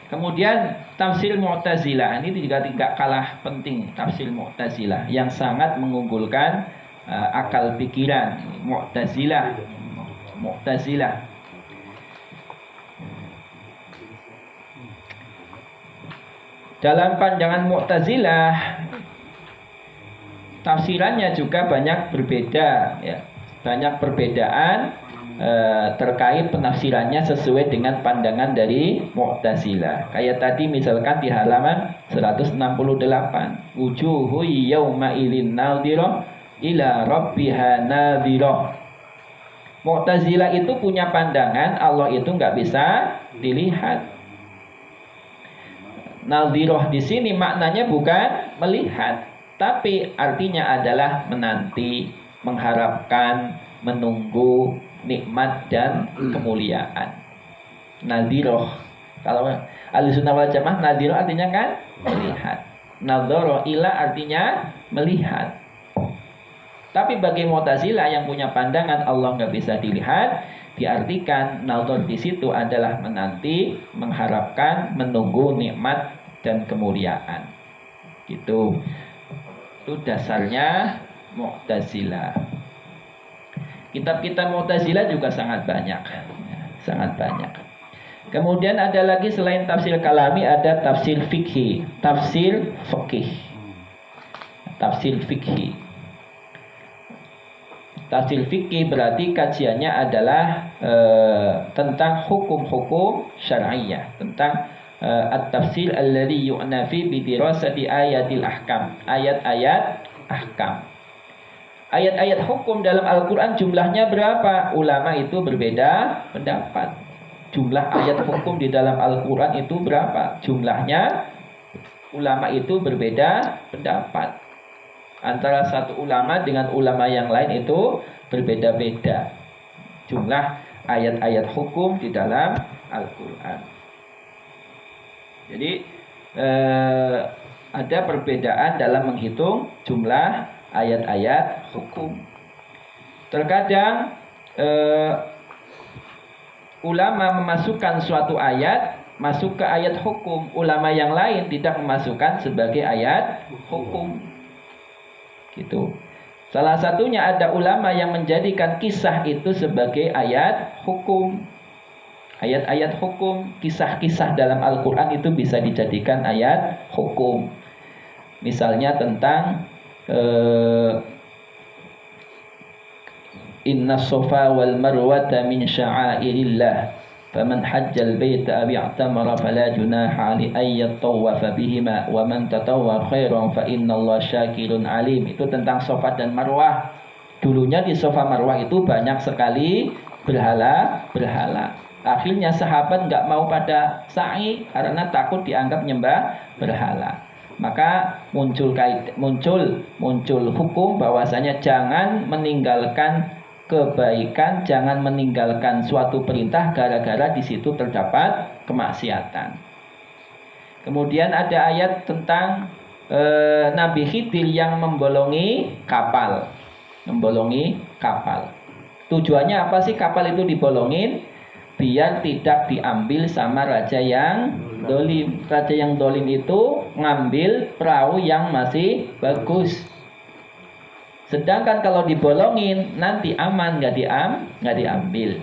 Kemudian tafsir Mu'tazilah ini juga tidak kalah penting. Tafsir Mu'tazilah yang sangat mengunggulkan akal pikiran. Mu'tazilah. Dalam pandangan Mu'tazilah, tafsirannya juga banyak berbeda, ya. Banyak perbedaan terkait penafsirannya sesuai dengan pandangan dari Mu'tazilah. Kayak tadi misalkan di halaman 168, wujuhu yawma ilin nadhirah ila rabbiha nadhirah. Mu'tazilah itu punya pandangan Allah itu nggak bisa dilihat. Nadhirah di sini maknanya bukan melihat, tapi artinya adalah menanti, mengharapkan, menunggu nikmat dan kemuliaan. Nadhiroh. Kalau Ahlussunnah wal Jamaah, nadhiroh artinya kan melihat. Nadhara ila artinya melihat. Tapi bagi Mu'tazilah yang punya pandangan Allah nggak bisa dilihat, diartikan nadhar di situ adalah menanti, mengharapkan, menunggu nikmat dan kemuliaan. Gitu. Itu dasarnya Mu'tazilah. Kitab-kitab Mu'tazilah juga sangat banyak. Kemudian ada lagi selain tafsir kalami, ada tafsir fikhi, tafsir fikih. Tafsir fikih berarti kajiannya adalah tentang hukum-hukum syar'iyyah, tentang at-tafsir alladhi yu'na fi bi dirasati ayatil ahkam, ayat-ayat ahkam. Ayat-ayat hukum dalam Al-Quran jumlahnya berapa? Ulama itu berbeda pendapat. Jumlah ayat hukum di dalam Al-Quran itu berapa? Jumlahnya ulama itu berbeda pendapat. Antara satu ulama dengan ulama yang lain itu berbeda-beda jumlah ayat-ayat hukum di dalam Al-Quran. Jadi ada perbedaan dalam menghitung jumlah ayat-ayat hukum. Terkadang ulama memasukkan suatu ayat masuk ke ayat hukum, ulama yang lain tidak memasukkan sebagai ayat hukum. Gitu. Salah satunya ada ulama yang menjadikan kisah itu sebagai ayat hukum. Ayat-ayat hukum, kisah-kisah dalam Al-Quran itu bisa dijadikan ayat hukum. Misalnya tentang Inna Safa wal Marwata min sya'airillah faman hajjal baita aw i'tamara fala junaha ali ayyat tawafa bihima wa man tatawwa khairan fa innallaha syakirun alim. Itu tentang Safa dan Marwah. Dulunya di Safa Marwah itu banyak sekali berhala. Akhirnya sahabat nggak mau pada sa'i karena takut dianggap nyembah berhala. Maka muncul hukum bahwasanya jangan meninggalkan kebaikan, jangan meninggalkan suatu perintah gara-gara di situ terdapat kemaksiatan. Kemudian ada ayat tentang Nabi Khidir yang membolongi kapal. Tujuannya apa sih kapal itu dibolongin? Biar tidak diambil sama raja yang dolim. Raja yang dolim itu ngambil perahu yang masih bagus. Sedangkan kalau dibolongin nanti aman, nggak diambil.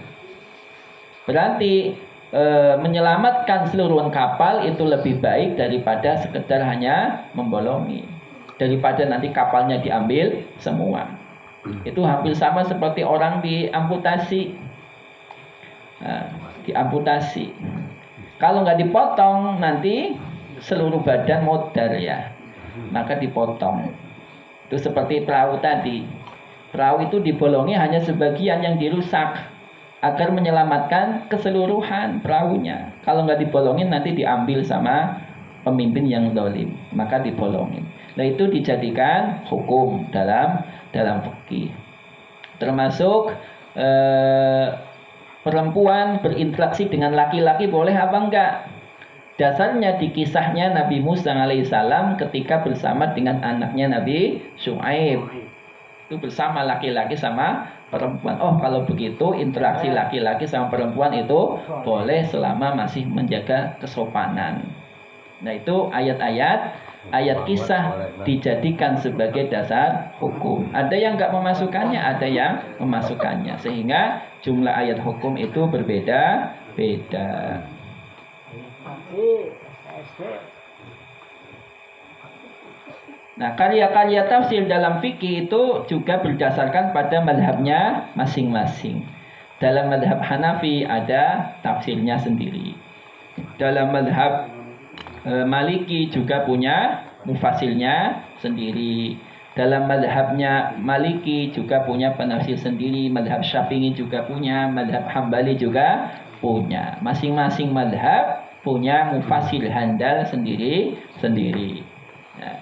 Berarti menyelamatkan seluruh kapal itu lebih baik daripada sekedar hanya membolongi. Daripada nanti kapalnya diambil semua. Itu hampir sama seperti orang diamputasi. Diamputasi. Kalau nggak dipotong nanti seluruh badan modar ya, maka dipotong. Itu seperti perahu tadi. Perahu itu dibolongi hanya sebagian yang dirusak agar menyelamatkan keseluruhan perahunya. Kalau nggak dibolongin nanti diambil sama pemimpin yang zalim, maka dibolongin. Nah itu dijadikan hukum dalam fikih. Termasuk perempuan berinteraksi dengan laki-laki boleh apa enggak? Dasarnya di kisahnya Nabi Musa alaihissalam ketika bersama dengan anaknya Nabi Syuaib. Itu bersama laki-laki sama perempuan. Oh kalau begitu interaksi laki-laki sama perempuan itu boleh selama masih menjaga kesopanan. Nah itu ayat kisah dijadikan sebagai dasar hukum. Ada yang enggak memasukkannya, ada yang memasukkannya. Sehingga jumlah ayat hukum itu berbeda-beda. Nah, karya-karya tafsir dalam fikih itu juga berdasarkan pada madhabnya masing-masing. Dalam madhab Hanafi ada tafsirnya sendiri. Dalam madhab Maliki juga punya mufasilnya sendiri. Dalam madhabnya Maliki juga punya penafsir sendiri. Madhab Syafi'i juga punya. Madhab Hambali juga punya. Masing-masing madhab punya mufasil handal sendiri-sendiri. Nah,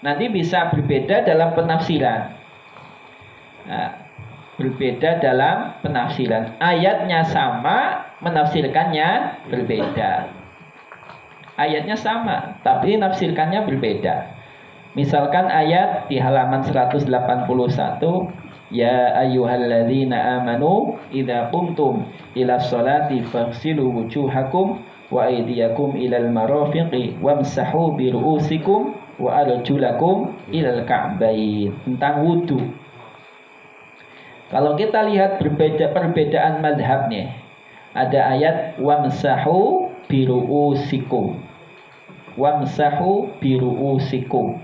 nanti bisa berbeda dalam penafsiran. Nah, berbeda dalam penafsiran. Ayatnya sama, menafsirkannya berbeda. Ayatnya sama, tapi nafsirkannya berbeda. Misalkan ayat di halaman 181, Ya ayyuhalladzina amanu idza qumtum ila sholati faghsilu wujuhakum wa aydiyakum ilal marafiqi wamsahu bi ru'usikum wa arjulakum ilal ka'bain. Tentang wudu. Kalau kita lihat perbedaan madhabnya, ada ayat wamsahu bi ru'usikum. Wamsahu bi ru'usikum.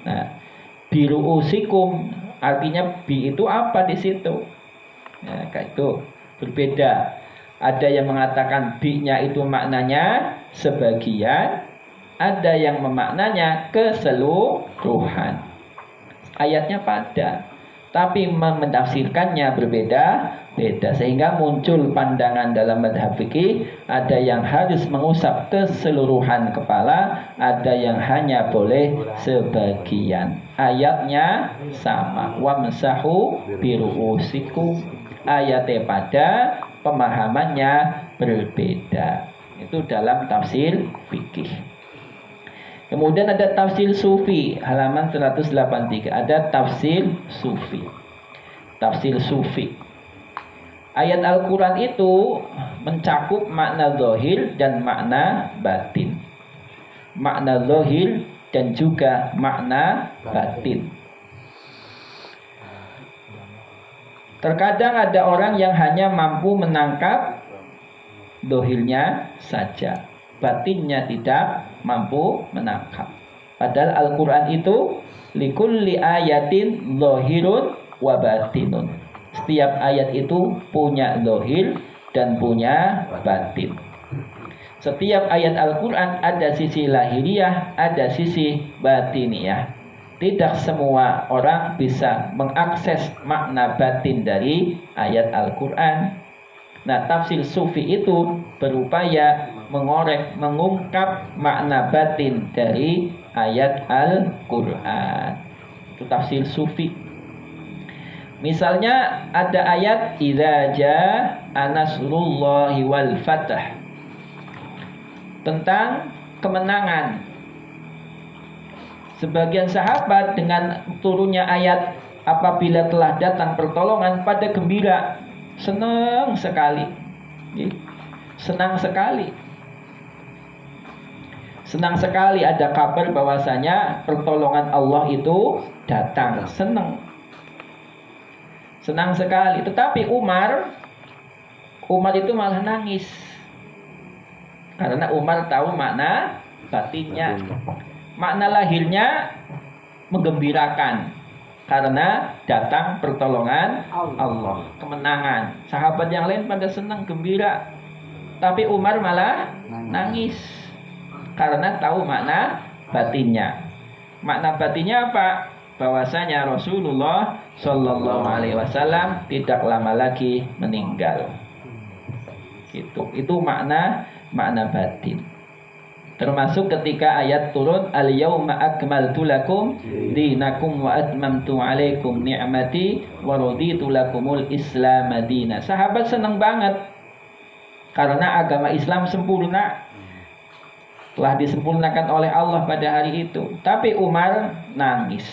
Nah, bi ru'usikum artinya bi itu apa di situ? Nah, kayak itu berbeda. Ada yang mengatakan bi-nya itu maknanya sebagian, ada yang memaknanya keseluruhan. Ayatnya pada. tapi mentafsirkannya berbeda-beda, sehingga muncul pandangan dalam madhab fikih, ada yang harus mengusap keseluruhan kepala, ada yang hanya boleh sebagian. Ayatnya sama, wamsahu biru'usikum, ayatnya pada, pemahamannya berbeda. Itu dalam tafsir fikih. Kemudian ada tafsir sufi, halaman 183. Ada tafsir sufi. Tafsir sufi. Ayat Al-Quran itu mencakup makna zahir dan makna batin. Makna zahir dan juga makna batin. Terkadang ada orang yang hanya mampu menangkap zahirnya saja, batinnya tidak mampu menangkap. Padahal Al-Quran itu likulli ayatin zahirun wa batinun. Setiap ayat itu punya zahir dan punya batin. Setiap ayat Al-Quran ada sisi lahiriah, ada sisi batiniah. Tidak semua orang bisa mengakses makna batin dari ayat Al-Quran. Nah, tafsir sufi itu berupaya mengorek, mengungkap makna batin dari ayat Al-Quran. Itu tafsir sufi. Misalnya ada ayat idza jaa nasrullahi wal fath, tentang kemenangan. Sebagian sahabat dengan turunnya ayat apabila telah datang pertolongan pada gembira, senang sekali. Senang sekali. Senang sekali ada kabar bahwasanya pertolongan Allah itu datang. Senang sekali. Tetapi Umar itu malah nangis. Karena Umar tahu makna batinnya. Makna lahirnya menggembirakan karena datang pertolongan Allah, kemenangan. Sahabat yang lain pada senang, gembira. Tapi Umar malah nangis karena tahu makna batinnya. Makna batinnya apa? Bahwasanya Rasulullah Shallallahu Alaihi Wasallam tidak lama lagi meninggal. Itu makna batin. Termasuk ketika ayat turun al-yauma akmaltu lakum dinakum wa atmamtu alaikum ni'mati wa raditu lakumul islam madina. Sahabat senang banget karena agama Islam sempurna, telah disempurnakan oleh Allah pada hari itu. Tapi Umar nangis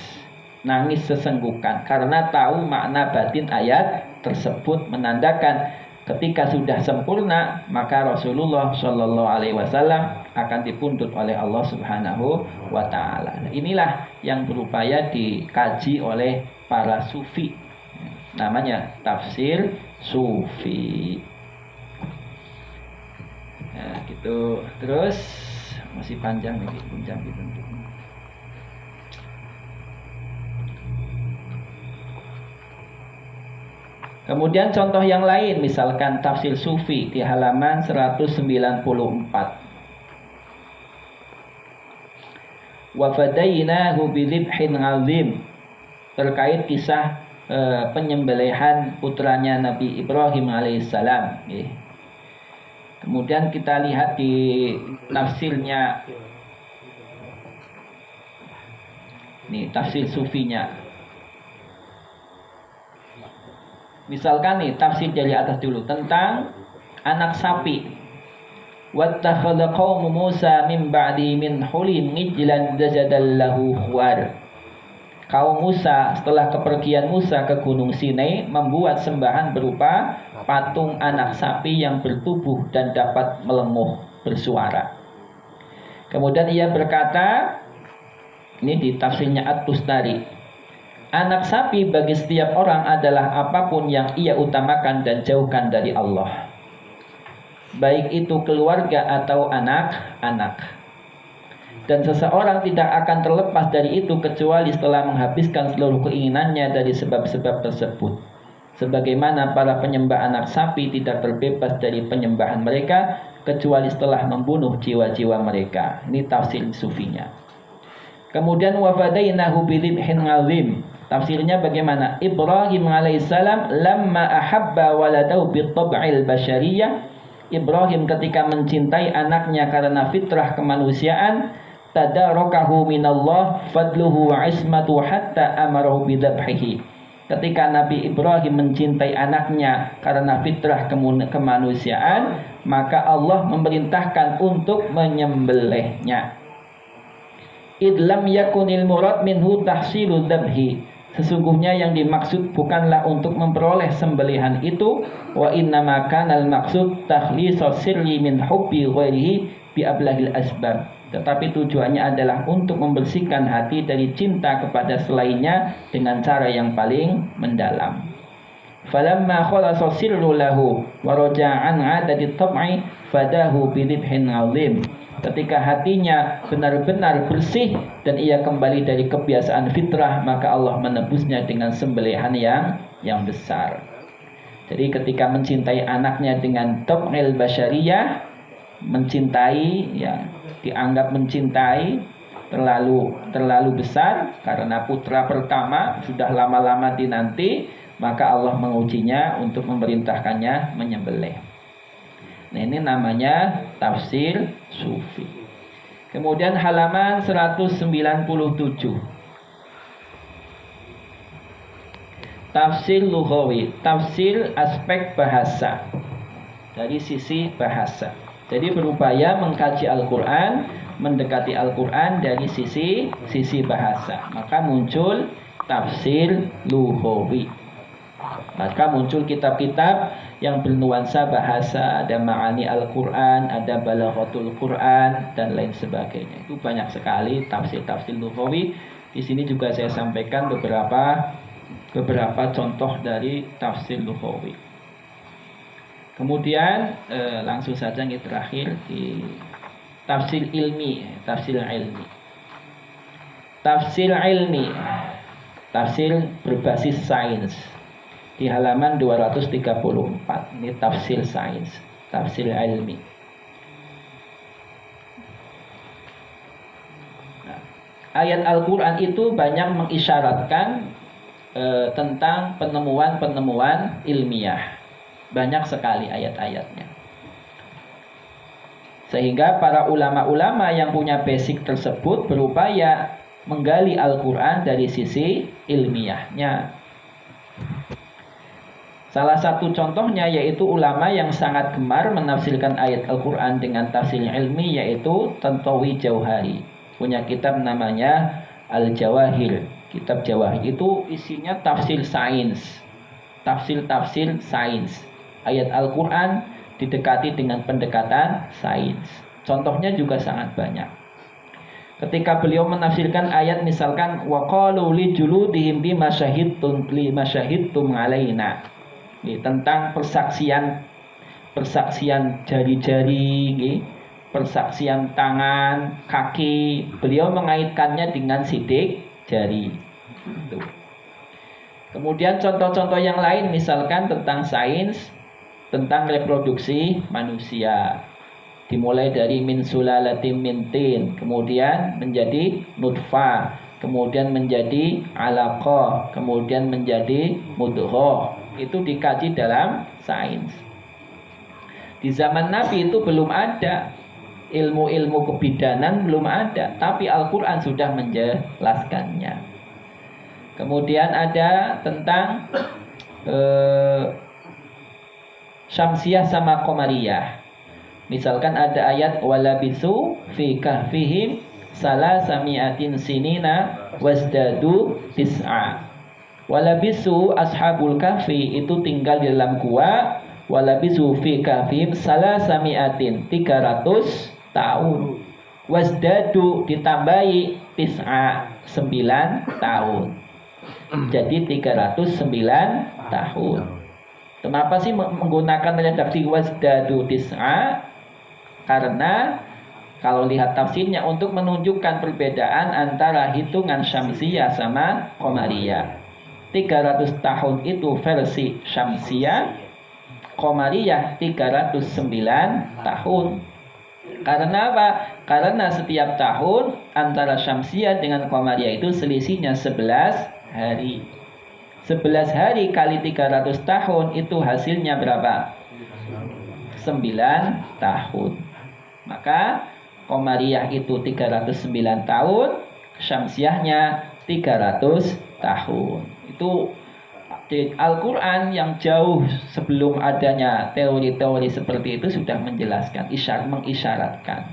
sesenggukan karena tahu makna batin ayat tersebut, menandakan ketika sudah sempurna maka Rasulullah Shallallahu Alaihi Wasallam akan dipundut oleh Allah Subhanahu wa Ta'ala. Inilah yang berupaya dikaji oleh para sufi, namanya tafsir sufi. Nah, gitu. Terus masih panjang nih, panjang gitu. Kemudian contoh yang lain, misalkan tafsir sufi di halaman 194. Wa fadainahu bidzibhin 'azim, terkait kisah penyembelihan putranya Nabi Ibrahim alaihissalam. Kemudian kita lihat di tafsirnya, nih tafsir sufinya. Misalkan nih tafsir dari atas dulu tentang anak sapi. Wattakhadha qaumu Musa min ba'di min hulin ijlan jazadallahu khuwar. Kaum Musa setelah kepergian Musa ke Gunung Sinai membuat sembahan berupa patung anak sapi yang bertubuh dan dapat melemuh bersuara. Kemudian ia berkata, ini di tafsirnya At-Tustari, anak sapi bagi setiap orang adalah apapun yang ia utamakan dan jauhkan dari Allah, baik itu keluarga atau anak-anak. Dan seseorang tidak akan terlepas dari itu kecuali setelah menghabiskan seluruh keinginannya dari sebab-sebab tersebut. Sebagaimana para penyembah anak sapi tidak terbebas dari penyembahan mereka kecuali setelah membunuh jiwa-jiwa mereka. Ini tafsir sufinya. Kemudian wafadainahu bidzibhin 'azim, Tafsirnya bagaimana? Ibrahim alaihissalam lamma ahabba waladahu bitab'il basyariyah. Ibrahim ketika mencintai anaknya karena fitrah kemanusiaan, tadarakahu minallah fadluhu wa ismatu hatta amarahu bidabhihi. Ketika Nabi Ibrahim mencintai anaknya karena fitrah kemanusiaan, maka Allah memerintahkan untuk menyembelihnya. Idlam yakunil murad minhu tahsilu dabhi. Sesungguhnya yang dimaksud bukanlah untuk memperoleh sembelihan itu, wa innama kanal maksud takhlisu sirri min hubbi ghairihi bi ablahil asbab. Tetapi tujuannya adalah untuk membersihkan hati dari cinta kepada selainnya dengan cara yang paling mendalam. Falamma khalasa sirru lahu wa raja'an 'adati tab'i fadahu bi dhibhin 'azim. Ketika hatinya benar-benar bersih dan ia kembali dari kebiasaan fitrah, maka Allah menebusnya dengan sembelihan yang besar. Jadi ketika mencintai anaknya dengan tab'il basyariyah, mencintai ya, dianggap mencintai terlalu besar karena putra pertama sudah lama-lama dinanti, maka Allah mengujinya untuk memerintahkannya menyembelih. Nah, ini namanya tafsir sufi. Kemudian halaman 197. Tafsir lughawi, tafsir aspek bahasa. Dari sisi bahasa. Jadi berupaya mengkaji Al-Qur'an, mendekati Al-Qur'an dari sisi bahasa. Maka muncul tafsir lughawi. Maka muncul kitab-kitab yang bernuansa bahasa, ada Ma'ani Al-Quran, ada Balaghatul Quran, dan lain sebagainya. Itu banyak sekali tafsir-tafsir lughawi. Di sini juga saya sampaikan beberapa contoh dari tafsir lughawi. Kemudian langsung saja yang terakhir di tafsir ilmi, tafsir ilmi. Tafsir ilmi, tafsir berbasis sains. Di halaman 234, ini tafsir sains, tafsir ilmi. Nah, ayat Al-Quran itu banyak mengisyaratkan tentang penemuan-penemuan ilmiah. Banyak sekali ayat-ayatnya. Sehingga para ulama-ulama yang punya basic tersebut berupaya menggali Al-Quran dari sisi ilmiahnya. Salah satu contohnya yaitu ulama yang sangat gemar menafsirkan ayat Al-Quran dengan tafsir ilmi, yaitu Tantawi Jauhari. Punya kitab namanya Al-Jawahir. Kitab Jawahir itu isinya tafsir sains. Tafsir-tafsir sains. Ayat Al-Quran didekati dengan pendekatan sains. Contohnya juga sangat banyak. Ketika beliau menafsirkan ayat misalkan waqalu li juludihim bima syahidtum alaina. Tentang persaksian jari-jari, persaksian tangan, kaki, beliau mengaitkannya dengan sidik jari. Kemudian contoh-contoh yang lain misalkan tentang sains, tentang reproduksi manusia. Dimulai dari min sulalatin min tin, kemudian menjadi nutfah, kemudian menjadi alaqah, kemudian menjadi mudghah. Itu dikaji dalam sains. Di zaman Nabi itu belum ada ilmu-ilmu kebidanan, belum ada, tapi Al-Quran sudah menjelaskannya. Kemudian ada tentang syamsiyah sama qamariyah. Misalkan ada ayat walabisu fi kahfihim salasamiatin sinina wasdadu tis'a. Walabisu ashabul kahfi itu tinggal di dalam gua, walabisu fi kahfihim salasamiatin 300 tahun. Wasdadu ditambahi tis'a 9 tahun. Jadi 309 tahun. Kenapa sih menggunakan redaksi wasdadu tis'a? Karena kalau lihat tafsirnya untuk menunjukkan perbedaan antara hitungan syamsiyah sama qamariyah. 300 tahun itu versi syamsiyah, qamariyah 309 tahun. Karena apa? Karena setiap tahun antara syamsiyah dengan qamariyah itu selisihnya 11 hari. 11 hari kali 300 tahun itu hasilnya berapa? 9 tahun. Maka Qamariyah itu 309 tahun, Syamsiahnya 300 tahun. Itu di Al-Quran yang jauh sebelum adanya teori-teori seperti itu sudah menjelaskan, mengisyaratkan.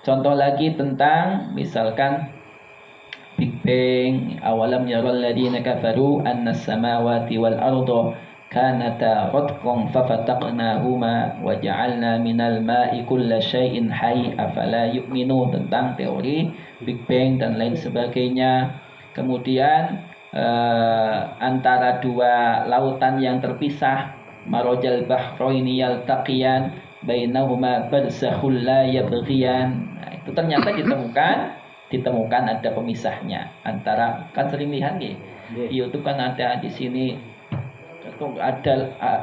Contoh lagi tentang misalkan Big Bang, awalam yaral ladzina kafaru annas samawati wal arda kanata ratqan fafataqnahuma wa ja'alna minal ma'i kulla syai'in hayy afala yu'minun, tentang teori Big Bang dan lain sebagainya. Kemudian antara dua lautan yang terpisah, marajal bahraini yaltaqiyan bainahuma barzakhul la yabghiyan. Nah, itu ternyata ditemukan ada pemisahnya antara, kan sering lihat nih di YouTube kan ada di sini ada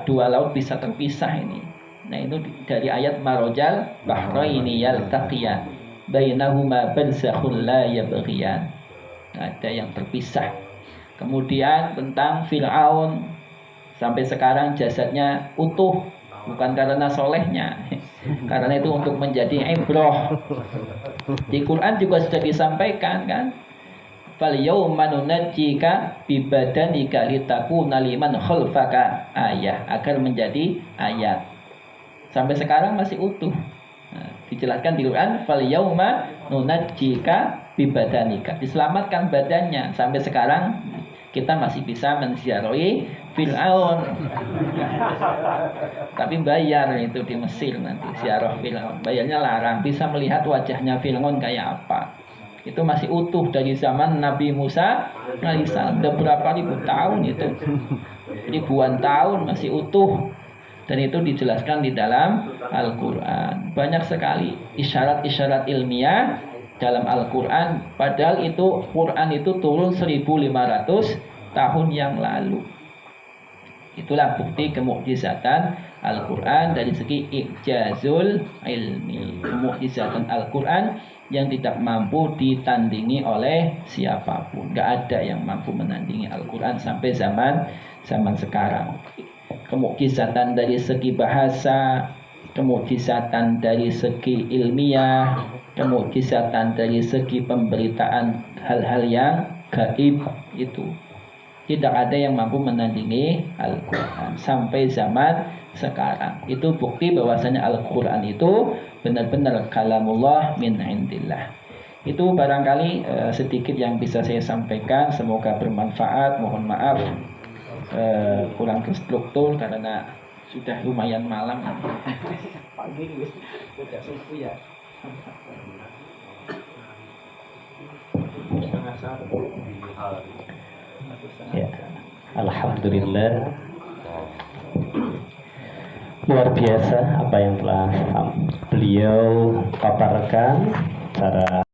dua laut bisa terpisah ini. Nah, itu dari ayat marajal bahraini yaltaqiyan bainahuma barzakhul la yabghiyan. Ada yang terpisah. Kemudian tentang Fir'aun, sampai sekarang jasadnya utuh, bukan karena solehnya, karena itu untuk menjadi ibrah. Di Quran juga sudah disampaikan kan, fal yauma nunajjika bi badanika litakuna liman khalfaka ayah, agar menjadi ayat. Sampai sekarang masih utuh. Nah, dijelaskan di Quran, fal yauma nunajjika bi badanika, diselamatkan badannya. Sampai sekarang kita masih bisa menziarahi Fir'aun. Tapi bayar itu di Mesir nanti ziarah Fir'aun. Bayarnya larang, bisa melihat wajahnya Fir'aun kayak apa. Itu masih utuh dari zaman Nabi Musa alaihissalam. Sudah berapa ribu tahun itu. Ribuan tahun masih utuh. Dan itu dijelaskan di dalam Al-Quran. Banyak sekali isyarat-isyarat ilmiah dalam Al-Quran. Padahal itu Quran itu turun 1500 tahun yang lalu. Itulah bukti kemukjizatan Al-Quran dari segi ijazul ilmi. Kemukjizatan Al-Quran yang tidak mampu ditandingi oleh siapapun. Gak ada yang mampu menandingi Al-Quran sampai zaman sekarang. Kemukjizatan dari segi bahasa, kemukjizatan dari segi ilmiah, kemukjizatan dari segi pemberitaan hal-hal yang gaib, itu tidak ada yang mampu menandingi Al-Quran sampai zaman sekarang. Itu bukti bahwasanya Al-Quran itu benar-benar kalamullah min indillah. Itu barangkali sedikit yang bisa saya sampaikan. Semoga bermanfaat. Mohon maaf kurang terstruktur karena sudah lumayan malam. Pagi sudah subuh ya. Ya, alhamdulillah, luar biasa apa yang telah beliau paparkan secara